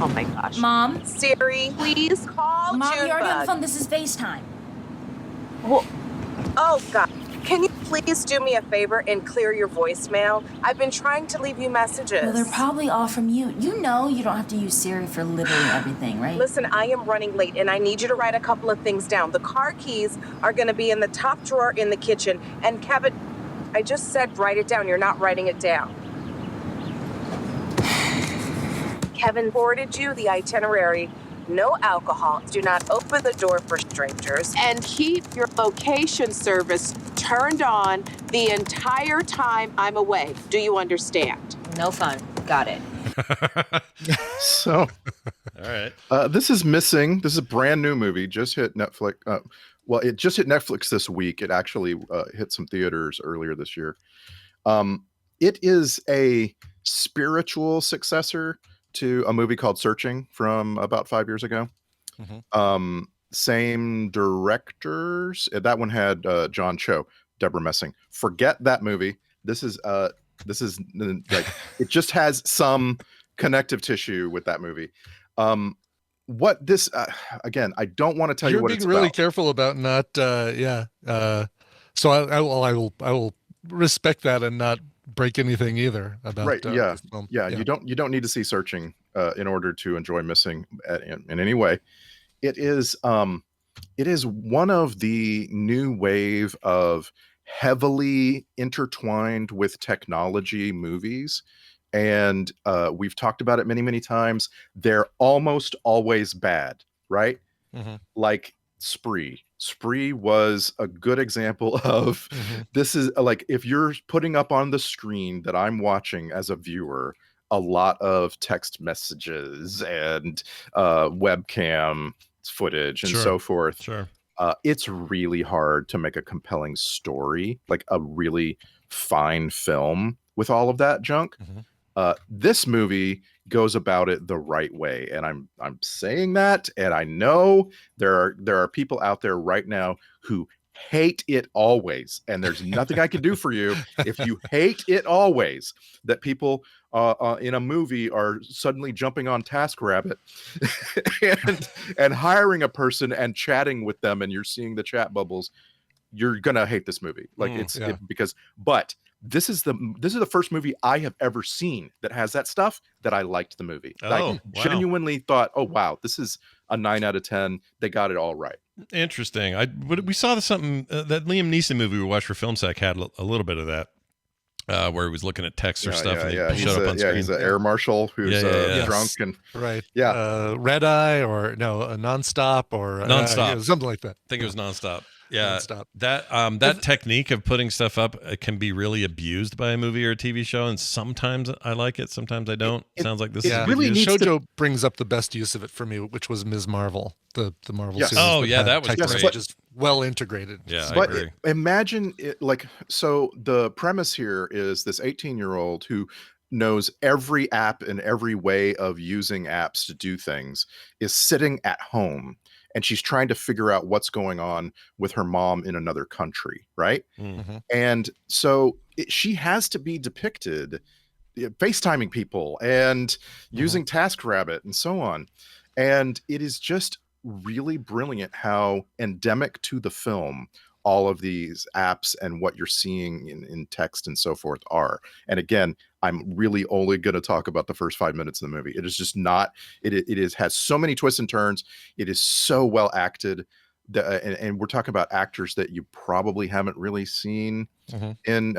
Oh my gosh. Mom? Siri, please call Mom, June. you're already on Bug. the phone. This is FaceTime. Well, oh, God. Can you please do me a favor and clear your voicemail? I've been trying to leave you messages. Well, they're probably all from you. You know you don't have to use Siri for literally everything, right? Listen, I am running late, and I need you to write a couple of things down. The car keys are going to be in the top drawer in the kitchen. And Kevin, I just said write it down. You're not writing it down. Kevin forwarded you the itinerary. No alcohol. Do not open the door for strangers. And keep your location service turned on the entire time I'm away. Do you understand? No fun. Got it. So, all right. This is Missing. This is a brand new movie. Just hit Netflix. Well, it just hit Netflix this week. It actually hit some theaters earlier this year. It is a spiritual successor to a movie called Searching from about 5 years ago. Same directors. That one had John Cho, Deborah Messing. Forget that movie. This is like it just has some connective tissue with that movie. What this again? I don't want to tell you what it's about. You're being really careful about not. So I will respect that and not break anything either about right. Yeah. Yeah. You don't need to see Searching in order to enjoy Missing in any way. It is one of the new wave of heavily intertwined with technology movies, and we've talked about it many times. They're almost always bad, right? Like Spree. Spree was a good example of this is like if you're putting up on the screen that I'm watching as a viewer a lot of text messages and webcam footage and so forth. Sure. It's really hard to make a compelling story, like a really fine film with all of that junk. This movie goes about it the right way, and I'm saying that, and I know there are people out there right now who hate it always, and there's nothing I can do for you if you hate it always. That people in a movie are suddenly jumping on TaskRabbit and hiring a person and chatting with them, and you're seeing the chat bubbles. You're gonna hate this movie, like but this is the first movie I have ever seen that has that stuff that I liked the movie. I genuinely thought, oh wow, this is a 9 out of 10. They got it all right. Interesting. We saw something that Liam Neeson movie we watched for FilmSack had a little bit of that. Where he was looking at text or stuff, and he showed up on screen. He's an air marshal who's drunk and Red Eye or no, a Nonstop or Nonstop, something like that. I think it was Nonstop. Yeah, Nonstop. That technique of putting stuff up can be really abused by a movie or a TV show, and sometimes I like it, sometimes I don't. Sounds like this is really Shoujo brings up the best use of it for me, which was Ms. Marvel, the Marvel series. Oh yeah, that was great. Just well integrated. Yeah, but imagine it, so the premise here is this 18-year-old who knows every app and every way of using apps to do things is sitting at home, and she's trying to figure out what's going on with her mom in another country, right? Mm-hmm. And so she has to be depicted FaceTiming people and using TaskRabbit and so on. And it is just really brilliant how endemic to the film all of these apps and what you're seeing in text and so forth are. And again, I'm really only going to talk about the first 5 minutes of the movie. It is just not, it has so many twists and turns. It is so well acted. And we're talking about actors that you probably haven't really seen in,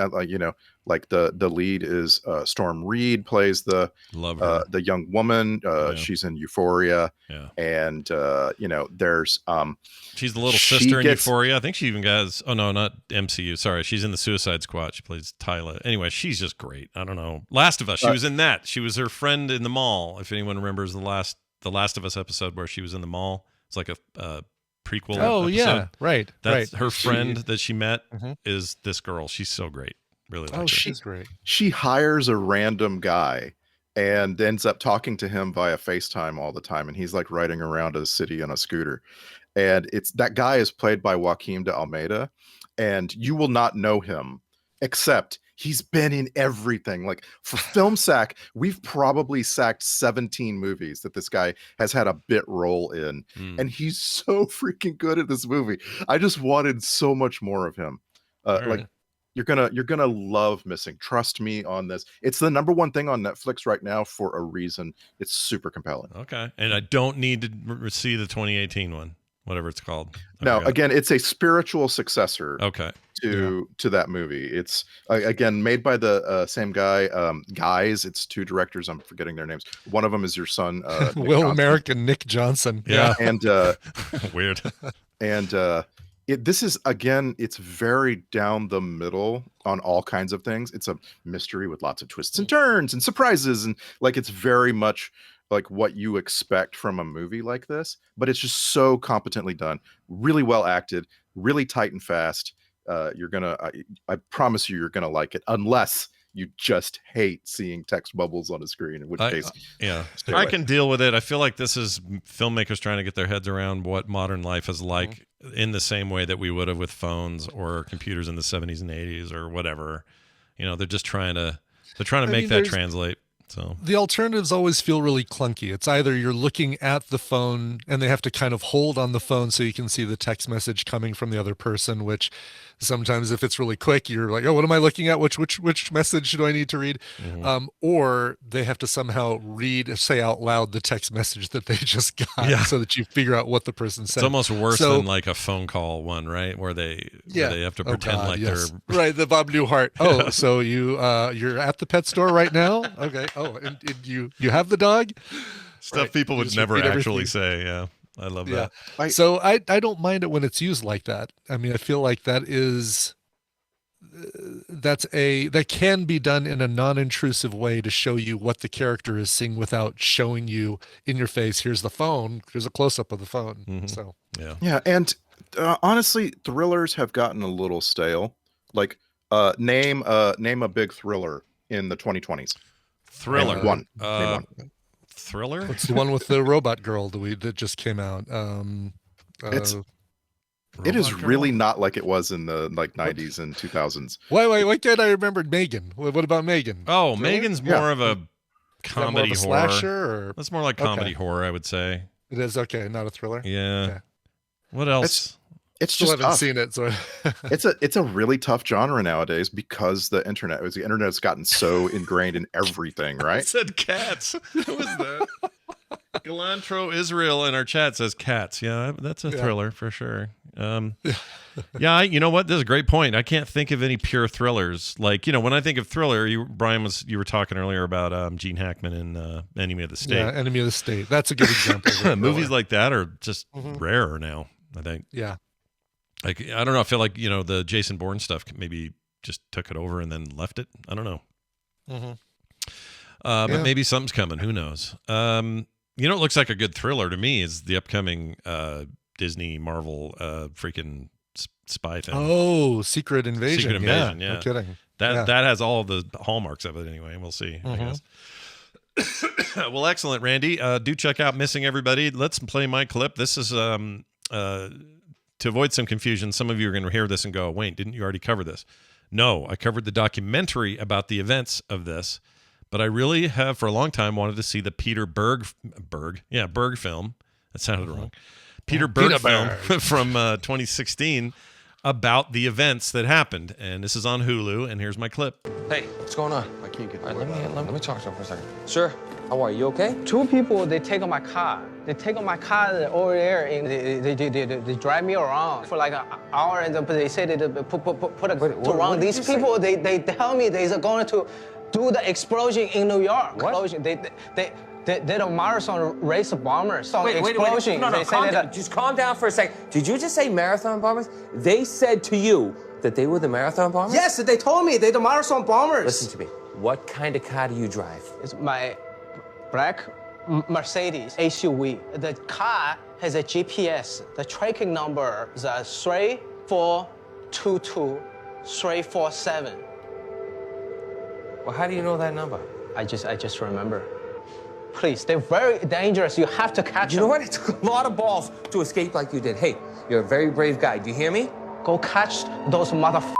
like the lead is Storm Reed plays the young woman. She's in Euphoria, and there's she's the little sister in Euphoria. I think she even got not MCU. Sorry, she's in the Suicide Squad. She plays Tyla. Anyway, she's just great. I don't know. Last of Us. She was in that. She was her friend in the mall. If anyone remembers the Last of Us episode where she was in the mall. It's like a prequel. Oh episode. Yeah, right. That's her friend that she met is this girl. She's so great. Really like her. She's great. She hires a random guy and ends up talking to him via FaceTime all the time, and he's like riding around a city on a scooter. And that guy is played by Joaquim de Almeida, and you will not know him except he's been in everything. Like for FilmSack, we've probably sacked 17 movies that this guy has had a bit role in. And he's so freaking good at this movie. I just wanted so much more of him. Like you're gonna love Missing. Trust me on this. It's the #1 thing on Netflix right now for a reason. It's super compelling. Okay. And I don't need to see the 2018 one, whatever it's called. No, again, it's a spiritual successor. Okay. To that movie. It's again made by the same guy. Guys, it's 2 directors. I'm forgetting their names. One of them is your son, American Nick Johnson. Yeah, and weird. And this is again, it's very down the middle on all kinds of things. It's a mystery with lots of twists and turns and surprises, and like it's very much like what you expect from a movie like this. But it's just so competently done, really well acted, really tight and fast. I promise you're gonna like it, unless you just hate seeing text bubbles on a screen, in which case I can deal with it. I feel like this is filmmakers trying to get their heads around what modern life is like in the same way that we would have with phones or computers in the 70s and 80s or whatever. They're just trying to make that translate. So the alternatives always feel really clunky. It's either you're looking at the phone and they have to kind of hold on the phone so you can see the text message coming from the other person, which sometimes if it's really quick, you're like, oh, what am I looking at? Which message do I need to read? Or they have to somehow say out loud the text message that they just got so that you figure out what the person said. It's almost worse than like a phone call one, right? Where they have to pretend they're right. The Bob Newhart. Oh, so you're at the pet store right now? Okay. Oh, and you have the dog? Stuff people would never actually say. Yeah. I love that. So I don't mind it when it's used like that. I mean, I feel like that can be done in a non-intrusive way to show you what the character is seeing without showing you in your face, here's the phone, here's a close-up of the phone. So yeah. And honestly, thrillers have gotten a little stale. Like name a big thriller in the 2020s. Thriller. Name one. Thriller? What's the one with the robot girl that just came out? It is really not like it was in the 90s and 2000s. Why can't I remember Megan? What about Megan? Oh, Megan's more of a comedy more of a horror. Slasher, or? That's more like comedy horror, I would say. It is, okay, not a thriller. Yeah. Okay. What else? It's Still just haven't tough. seen it, so It's a really tough genre nowadays because the internet's gotten so ingrained in everything, I right? said cats. What was that? Galantro Israel in our chat says cats. Yeah, that's a thriller for sure. Yeah, you know what? This is a great point. I can't think of any pure thrillers. Like, when I think of thriller, you were talking earlier about Gene Hackman in Enemy of the State. Yeah, Enemy of the State. That's a good example. Of Movies like that are just rarer now, I think. Yeah. Like, I don't know. I feel like, the Jason Bourne stuff maybe just took it over and then left it. I don't know. But maybe something's coming. Who knows? It looks like a good thriller to me is the upcoming Disney Marvel freaking spy thing. Oh, Secret Invasion. Secret Invasion, yeah. No kidding. That has all the hallmarks of it anyway. We'll see, I guess. Well, excellent, Randy. Do check out Missing Everybody. Let's play my clip. This is to avoid some confusion. Some of you are going to hear this and go, Wayne, didn't you already cover this? No, I covered the documentary about the events of this. But I really have, for a long time, wanted to see the Peter Berg film. That sounded wrong. Peter Berg film from 2016 about the events that happened. And this is on Hulu, and here's my clip. Hey, what's going on? I can't get. All right, let me talk to him for a second. Sir, how are you? Okay? Two people, they take my car. They take my car over there, and they drive me around for like an hour, and they say they put around. These people, they tell me they're going to do the explosion in New York. What? Explosion. They did a marathon race of bombers. Wait. No, calm down. Just calm down for a second. Did you just say marathon bombers? They said to you that they were the marathon bombers? Yes, they told me they're the marathon bombers. Listen to me. What kind of car do you drive? It's my black Mercedes SUV. The car has a GPS. The tracking number is 3422 347. Well, how do you know that number? I just remember. Please, they're very dangerous. You have to catch them. You know what? It took a lot of balls to escape like you did. Hey, you're a very brave guy. Do you hear me? Go catch those motherfuckers.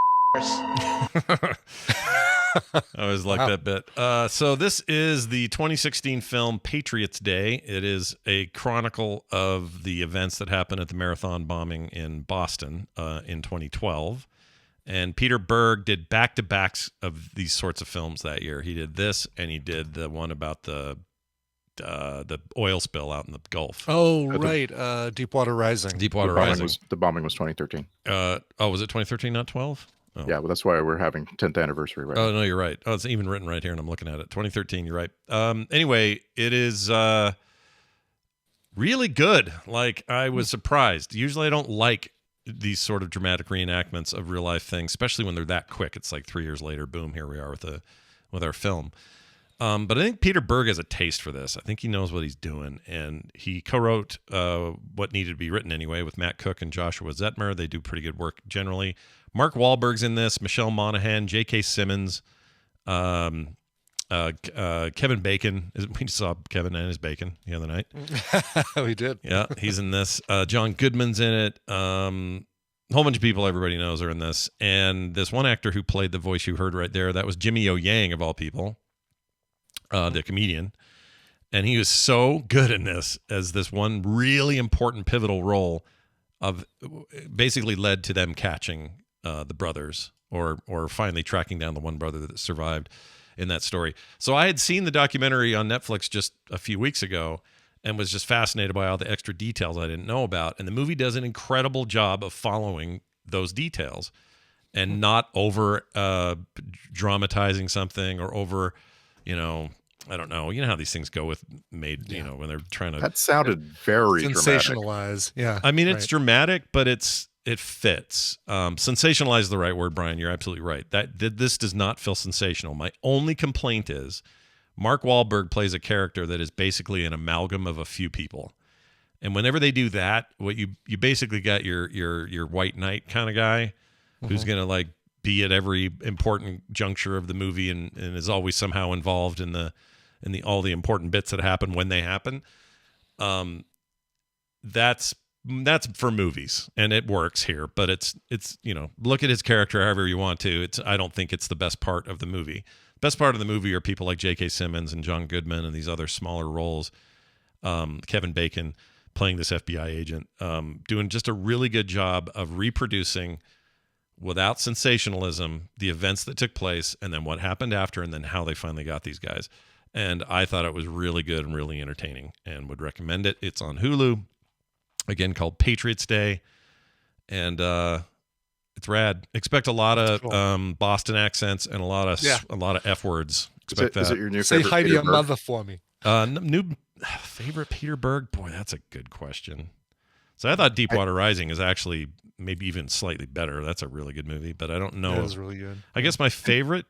I always like that bit. So this is the 2016 film Patriots Day. It is a chronicle of the events that happened at the marathon bombing in Boston in 2012. And Peter Berg did back-to-backs of these sorts of films that year. He did this, and he did the one about the oil spill out in the Gulf. Oh, right. Deepwater Rising. Deepwater Rising. The bombing was 2013. Was it 2013, not 12? Oh. Yeah, well, that's why we're having 10th anniversary right now. Oh, no, you're right. Oh, it's even written right here, and I'm looking at it. 2013, you're right. Anyway, it is really good. Like, I was surprised. Usually I don't like these sort of dramatic reenactments of real life things, especially when they're that quick. It's like 3 years later, boom, here we are with our film. But I think Peter Berg has a taste for this. I think he knows what he's doing, and he co-wrote what needed to be written anyway with Matt Cook and Joshua Zetmer. They do pretty good work generally. Mark Wahlberg's in this, Michelle Monaghan, J.K. Simmons, Kevin Bacon. We saw Kevin and his bacon the other night. We did. Yeah, he's in this. John Goodman's in it. A whole bunch of people everybody knows are in this. And this one actor who played the voice you heard right there, that was Jimmy O Yang, of all people, the comedian. And he was so good in this as this one really important pivotal role of basically led to them catching the brothers or finally tracking down the one brother that survived in that story. So I had seen the documentary on Netflix just a few weeks ago and was just fascinated by all the extra details I didn't know about. And the movie does an incredible job of following those details and not over dramatizing something or over, I don't know. You know how these things go with when they're trying to. That sounded very sensationalize. Dramatic. Yeah. I mean, it's dramatic, but it fits. Sensationalize is the right word, Brian. You're absolutely right. This does not feel sensational. My only complaint is Mark Wahlberg plays a character that is basically an amalgam of a few people. And whenever they do that, what you basically got your white knight kind of guy who's going to like be at every important juncture of the movie and is always somehow involved in all the important bits that happen when they happen. That's for movies, and it works here, but it's look at his character however you want to. I don't think it's the best part of the movie. Best part of the movie are people like J.K. Simmons and John Goodman and these other smaller roles, Kevin Bacon. playing this FBI agent, doing just a really good job of reproducing without sensationalism the events that took place and then what happened after and then how they finally got these guys. And I thought it was really good and really entertaining and would recommend it. It's on Hulu, again, called Patriots Day. And it's rad. Expect a lot of Boston accents and a lot of F words. Expect that. Is it your new favorite? Say hi to your mother for me. New favorite Peter Berg? Boy, that's a good question. So I thought Deepwater Rising is actually maybe even slightly better. That's a really good movie, but I don't know. It was really good. I guess my favorite.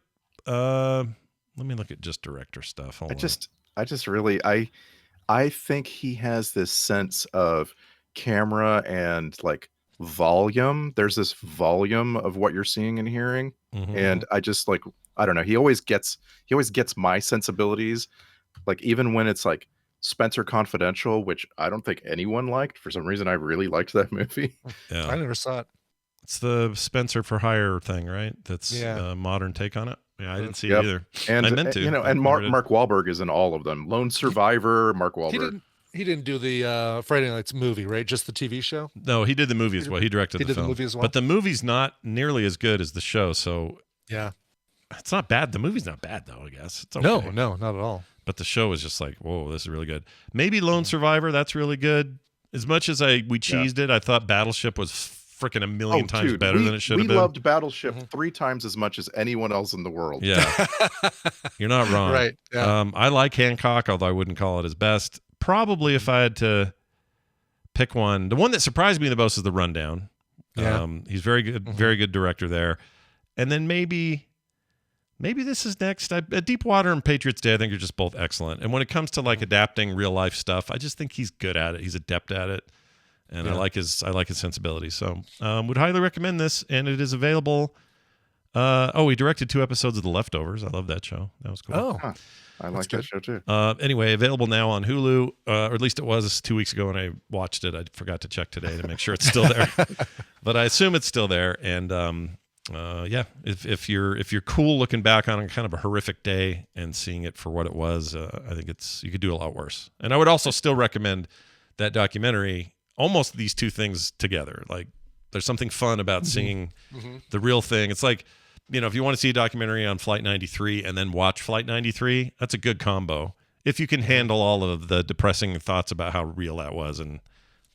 Let me look at just director stuff. I think he has this sense of camera and like volume. There's this volume of what you're seeing and hearing, and I just like, I don't know. He always gets my sensibilities. Like even when it's like Spencer Confidential, which I don't think anyone liked. For some reason, I really liked that movie. Yeah. I never saw it. It's the Spencer for Hire thing, right? That's a modern take on it. Yeah, I didn't see it either. And I meant to. And Mark Wahlberg is in all of them. Lone Survivor, Mark Wahlberg. He didn't do the Friday Night's movie, right? Just the TV show? No, he did the movie as well. He directed the film. The movie as well. But the movie's not nearly as good as the show, so yeah. It's not bad. The movie's not bad though, I guess. It's okay. No, not at all. But the show is just like, whoa, this is really good. Maybe Lone Survivor, that's really good. As much as we cheesed it, I thought Battleship was freaking a million times better than it should have been. We loved Battleship 3 times as much as anyone else in the world. Yeah. You're not wrong. Right. Yeah. I like Hancock, although I wouldn't call it his best. Probably if I had to pick one, the one that surprised me the most is The Rundown. Yeah. He's very good, very good director there. And then maybe this is next. Deepwater and Patriots Day, I think, are just both excellent. And when it comes to like adapting real life stuff, I just think he's good at it. He's adept at it, and I like his sensibility. So, would highly recommend this. And it is available. He directed 2 episodes of The Leftovers. I love that show. That was cool. Oh, I like that show too. Anyway, available now on Hulu, or at least it was 2 weeks ago when I watched it. I forgot to check today to make sure it's still there, but I assume it's still there. And if you're cool looking back on kind of a horrific day and seeing it for what it was, I think you could do a lot worse. And I would also still recommend that documentary. Almost these two things together. Like there's something fun about seeing the real thing. It's like, if you want to see a documentary on Flight 93 and then watch Flight 93, that's a good combo. If you can handle all of the depressing thoughts about how real that was, and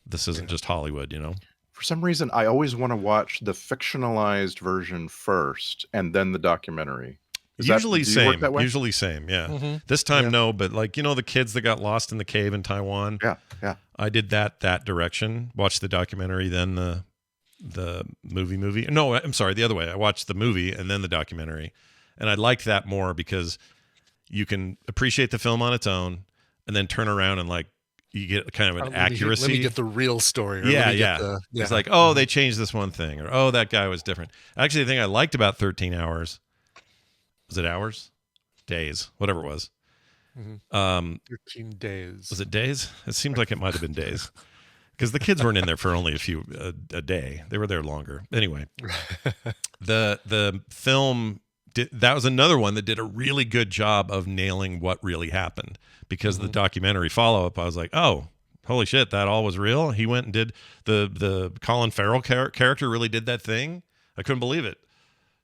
this isn't just Hollywood, For some reason, I always want to watch the fictionalized version first and then the documentary. Usually same. Yeah. This time, no, but like, the kids that got lost in the cave in Taiwan. Yeah. I did that direction. Watched the documentary, then the movie. No, I'm sorry, the other way. I watched the movie and then the documentary. And I liked that more because you can appreciate the film on its own and then turn around and like, you get kind of an accuracy. Let me get the real story. It's like, oh, they changed this one thing, or oh, that guy was different. Actually, the thing I liked about 13 Hours, was it hours? Days, whatever it was. 13 days. Was it days? It seemed like it might have been days. Because the kids weren't in there for only a day. They were there longer. Anyway, the film, that was another one that did a really good job of nailing what really happened. Because the documentary follow-up, I was like, oh, holy shit, that all was real? He went and did, the Colin Farrell character really did that thing? I couldn't believe it.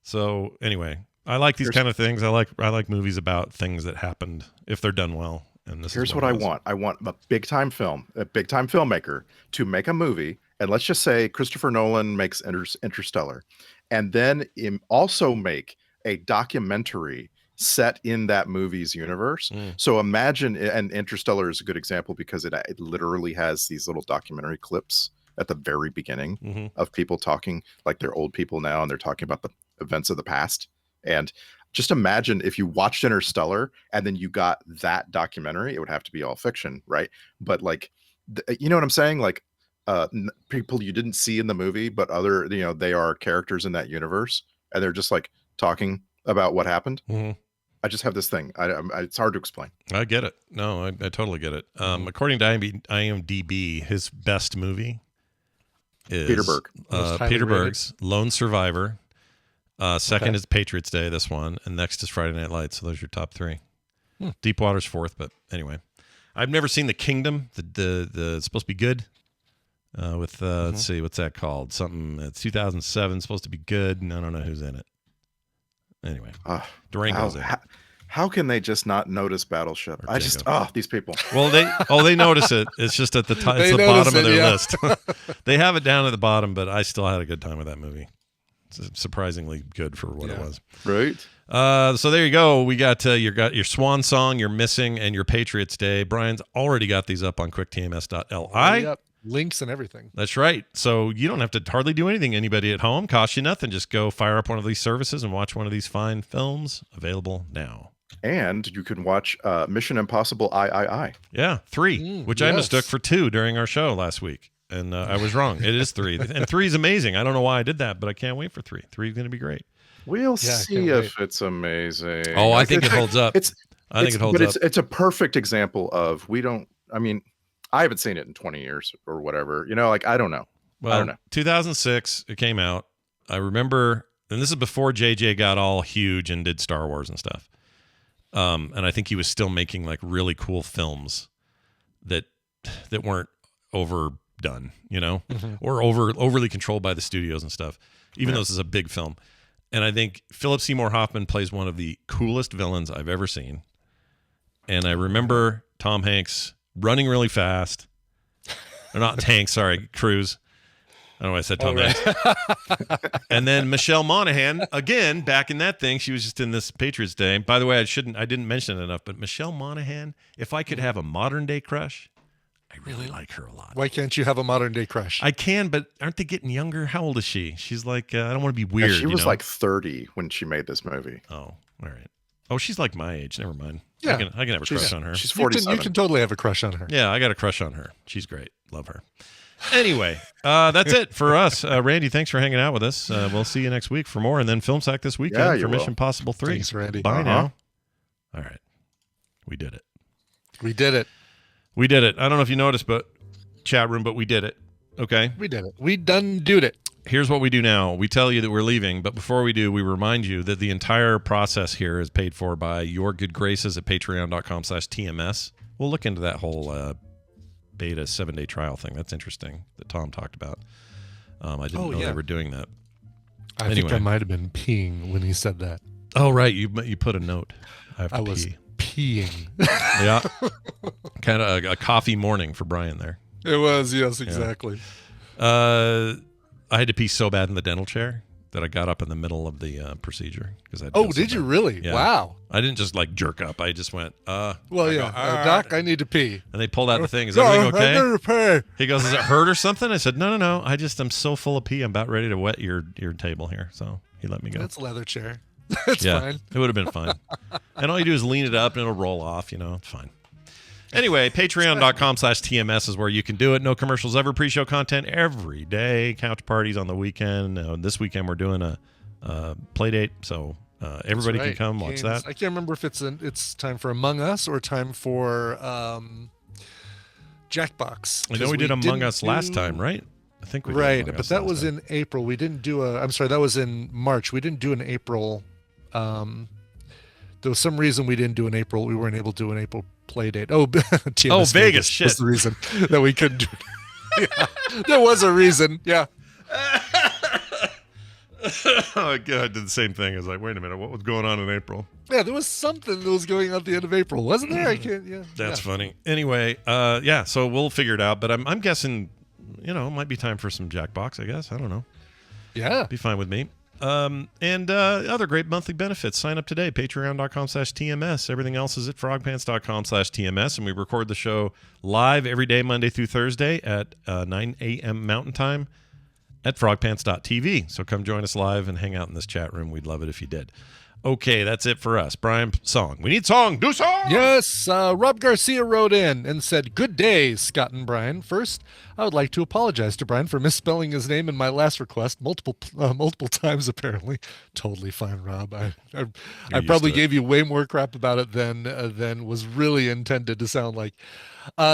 So anyway, I like these kind of things. I like movies about things that happened if they're done well. And here's what I want. I want a big time filmmaker to make a movie. And let's just say Christopher Nolan makes Interstellar, and then also make a documentary set in that movie's universe. So imagine, and Interstellar is a good example because it literally has these little documentary clips at the very beginning of people talking like they're old people now and they're talking about the events of the past. And just imagine if you watched Interstellar and then you got that documentary. It would have to be all fiction, right? But like, you know what I'm saying? Like people you didn't see in the movie, but they are characters in that universe, and they're just like talking about what happened. I just have this thing. It's hard to explain. I get it. No, I totally get it. According to IMDb, his best movie is Peter Berg. Peter Berg's Lone Survivor. Second is Patriots Day, this one, and next is Friday Night Lights. So those are your top 3. Deepwater's 4th, but anyway. I've never seen The Kingdom. The it's supposed to be good. With let's see, what's that called? Something. It's 2007. Supposed to be good. And I don't know who's in it. Anyway, Durango's in it. How can they just not notice Battleship? These people. Well, they notice it. It's just at the top. It's the bottom of their list. They have it down at the bottom, but I still had a good time with that movie. It's surprisingly good for what it was. Right. So there you go. We got your Swan Song, your Missing, and your Patriots Day. Brian's already got these up on quicktms.li. Yep. Links and everything. That's right. So you don't have to hardly do anything. Anybody at home, cost you nothing. Just go fire up one of these services and watch one of these fine films. Available now. And you can watch Mission Impossible III. Yeah, 3, which I mistook for 2 during our show last week. And I was wrong. It is 3. And 3 is amazing. I don't know why I did that, but I can't wait for 3. 3 is going to be great. We'll see if it's amazing. Oh, I think it holds up. I think it holds up. It's a perfect example of I haven't seen it in 20 years or whatever. I don't know. Well, I don't know. 2006, it came out. I remember, and this is before JJ got all huge and did Star Wars and stuff. And I think he was still making like really cool films that weren't overdone, or overly controlled by the studios and stuff, even though this is a big film. And I think Philip Seymour Hoffman plays one of the coolest villains I've ever seen. And I remember Tom Hanks running really fast. Or not Hanks, sorry, Cruise. I don't know why I said Tom Hanks. And then Michelle Monaghan, again, back in that thing. She was just in this Patriots Day. By the way, I didn't mention it enough, but Michelle Monaghan, if I could have a modern day crush, I really like her a lot. Why can't you have a modern day crush? I can, but aren't they getting younger? How old is she? She's like, I don't want to be weird. Yeah, she was like 30 when she made this movie. Oh, all right. Oh, she's like my age. Never mind. Yeah. I can have a crush on her. She's 47. You can totally have a crush on her. Yeah, I got a crush on her. She's great. Love her. Anyway, that's it for us. Randy, thanks for hanging out with us. We'll see you next week for more. And then Film Sack this weekend for Mission Impossible 3. Thanks, Randy. Bye now. All right. We did it. We did it. We did it. I don't know if you noticed, but chat room, but we did it. Okay? We did it. We done did it. Here's what we do now. We tell you that we're leaving, but before we do, we remind you that the entire process here is paid for by your good graces at patreon.com/TMS. We'll look into that whole beta 7-day trial thing. That's interesting that Tom talked about. I didn't know they were doing that. I think I might have been peeing when he said that. Oh, right. You put a note. I was peeing. Yeah. Kind of a coffee morning for Brian there. It was, yes, exactly. I had to pee so bad in the dental chair that I got up in the middle of the procedure. Did you really? Yeah. Wow. I didn't just like jerk up. I just went, Doc, I need to pee. And they pulled out the thing. Is everything okay? I need to pee. He goes, does it hurt or something? I said, no. I just am so full of pee. I'm about ready to wet your table here. So he let me go. It's a leather chair. It's fine. It would have been fine. And all you do is lean it up and it'll roll off. It's fine. Anyway, patreon.com/TMS is where you can do it. No commercials ever. Pre-show content every day. Couch parties on the weekend. This weekend we're doing a play date, so everybody can come watch that. I can't remember if it's time for Among Us or time for Jackbox. I know we did Among Us last time, right? I think we did. Right, but that was in April. We didn't do that was in March. We didn't do an April. There was some reason we didn't do an April. We weren't able to do an April play date. TMS Vegas. Shit. Was the reason that we couldn't do it. Yeah, there was a reason. Yeah. Oh, God, I did the same thing. I was like, wait a minute, what was going on in April? Yeah, there was something that was going on at the end of April, wasn't there? I can't. Yeah. That's funny. Anyway, so we'll figure it out. But I'm guessing, it might be time for some Jackbox. I guess I don't know. Yeah, be fine with me. And other great monthly benefits. Sign up today, patreon.com/TMS. Everything else is at frogpants.com/TMS. And we record the show live every day, Monday through Thursday at 9 a.m. Mountain Time at frogpants.tv. So come join us live and hang out in this chat room. We'd love it if you did. Okay, that's it for us. Brian, song. We need song. Do song! Yes, Rob Garcia wrote in and said, "Good day, Scott and Brian. First, I would like to apologize to Brian for misspelling his name in my last request multiple times, apparently. Totally fine, Rob. I probably gave you way more crap about it than was really intended to sound like.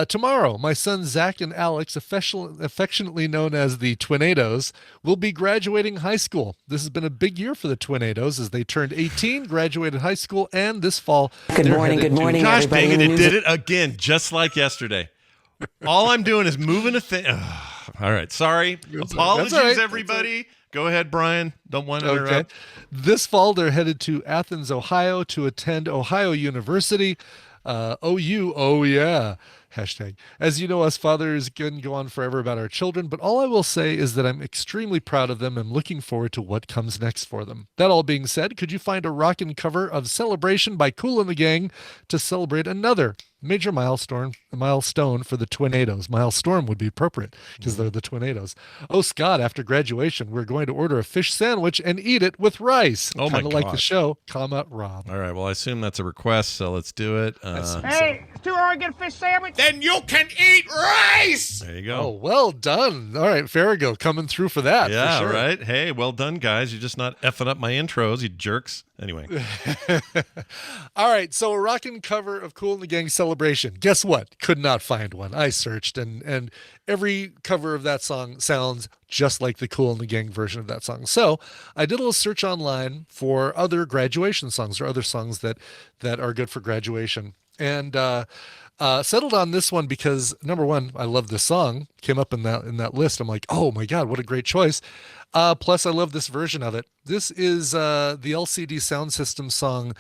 Tomorrow, my sons Zach and Alex, affectionately known as the Twinados, will be graduating high school. This has been a big year for the Twinados as they turned 18 18, graduated high school, and this fall. Good morning, Gosh everybody. dang it, it did it again, just like yesterday. All I'm doing is moving a thing. All right, sorry. Apologies, all right. everybody. Go ahead, Brian. Don't want to interrupt. This fall, they're headed to Athens, Ohio to attend Ohio University. OU, oh yeah. Hashtag. As you know, us fathers can go on forever about our children, but all I will say is that I'm extremely proud of them and looking forward to what comes next for them. That all being said, could you find a rockin' cover of Celebration by Kool and the Gang to celebrate another major milestone for the Twinados? Milestorm would be appropriate because they're the Twinados. Oh, Scott, after graduation, we're going to order a fish sandwich and eat it with rice. Oh, my Kind of like the gosh. show, Rob. All right, well, I assume that's a request, so let's do it. Hey, it's too hard to get a fish sandwich. Then you can eat rice. There you go. Oh, well done. All right, Farrago coming through for that. Yeah, for sure. right. Hey, well done, guys. You're just not effing up my intros, you jerks. Anyway. All right, so a rockin' cover of Kool and the Gang Celebration. Guess what? Could not find one. I searched, and every cover of that song sounds just like the Kool and the Gang version of that song. So I did a little search online for other graduation songs or other songs that are good for graduation, and settled on this one because, number one, I love this song. Came up in that list. I'm like, oh my God, what a great choice. Plus, I love this version of it. This is the LCD Sound System song,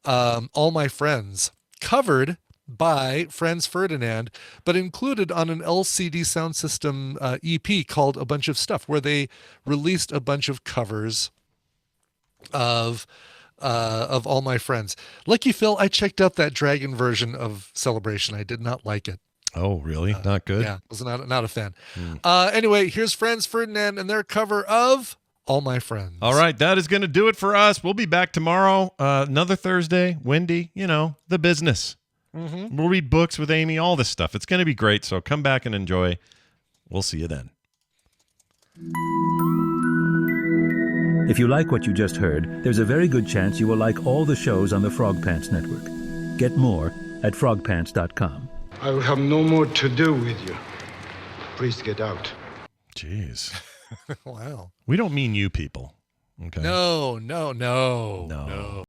All My Friends, covered by Franz Ferdinand, but included on an LCD Sound System EP called A Bunch of Stuff, where they released a bunch of covers of All My Friends. Lucky Phil, I checked out that Dragon version of Celebration. I did not like it. Oh, really? Not good? Yeah, was not a fan. Anyway, here's Franz Ferdinand and their cover of All My Friends. All right, that is going to do it for us. We'll be back tomorrow. Another Thursday, windy, the business. Mm-hmm. We'll read books with Amy, all this stuff. It's going to be great, so come back and enjoy. We'll see you then. If you like what you just heard, there's a very good chance you will like all the shows on the Frog Pants Network. Get more at frogpants.com. I will have no more to do with you. Please get out. Jeez. Wow. We don't mean you people. Okay. No.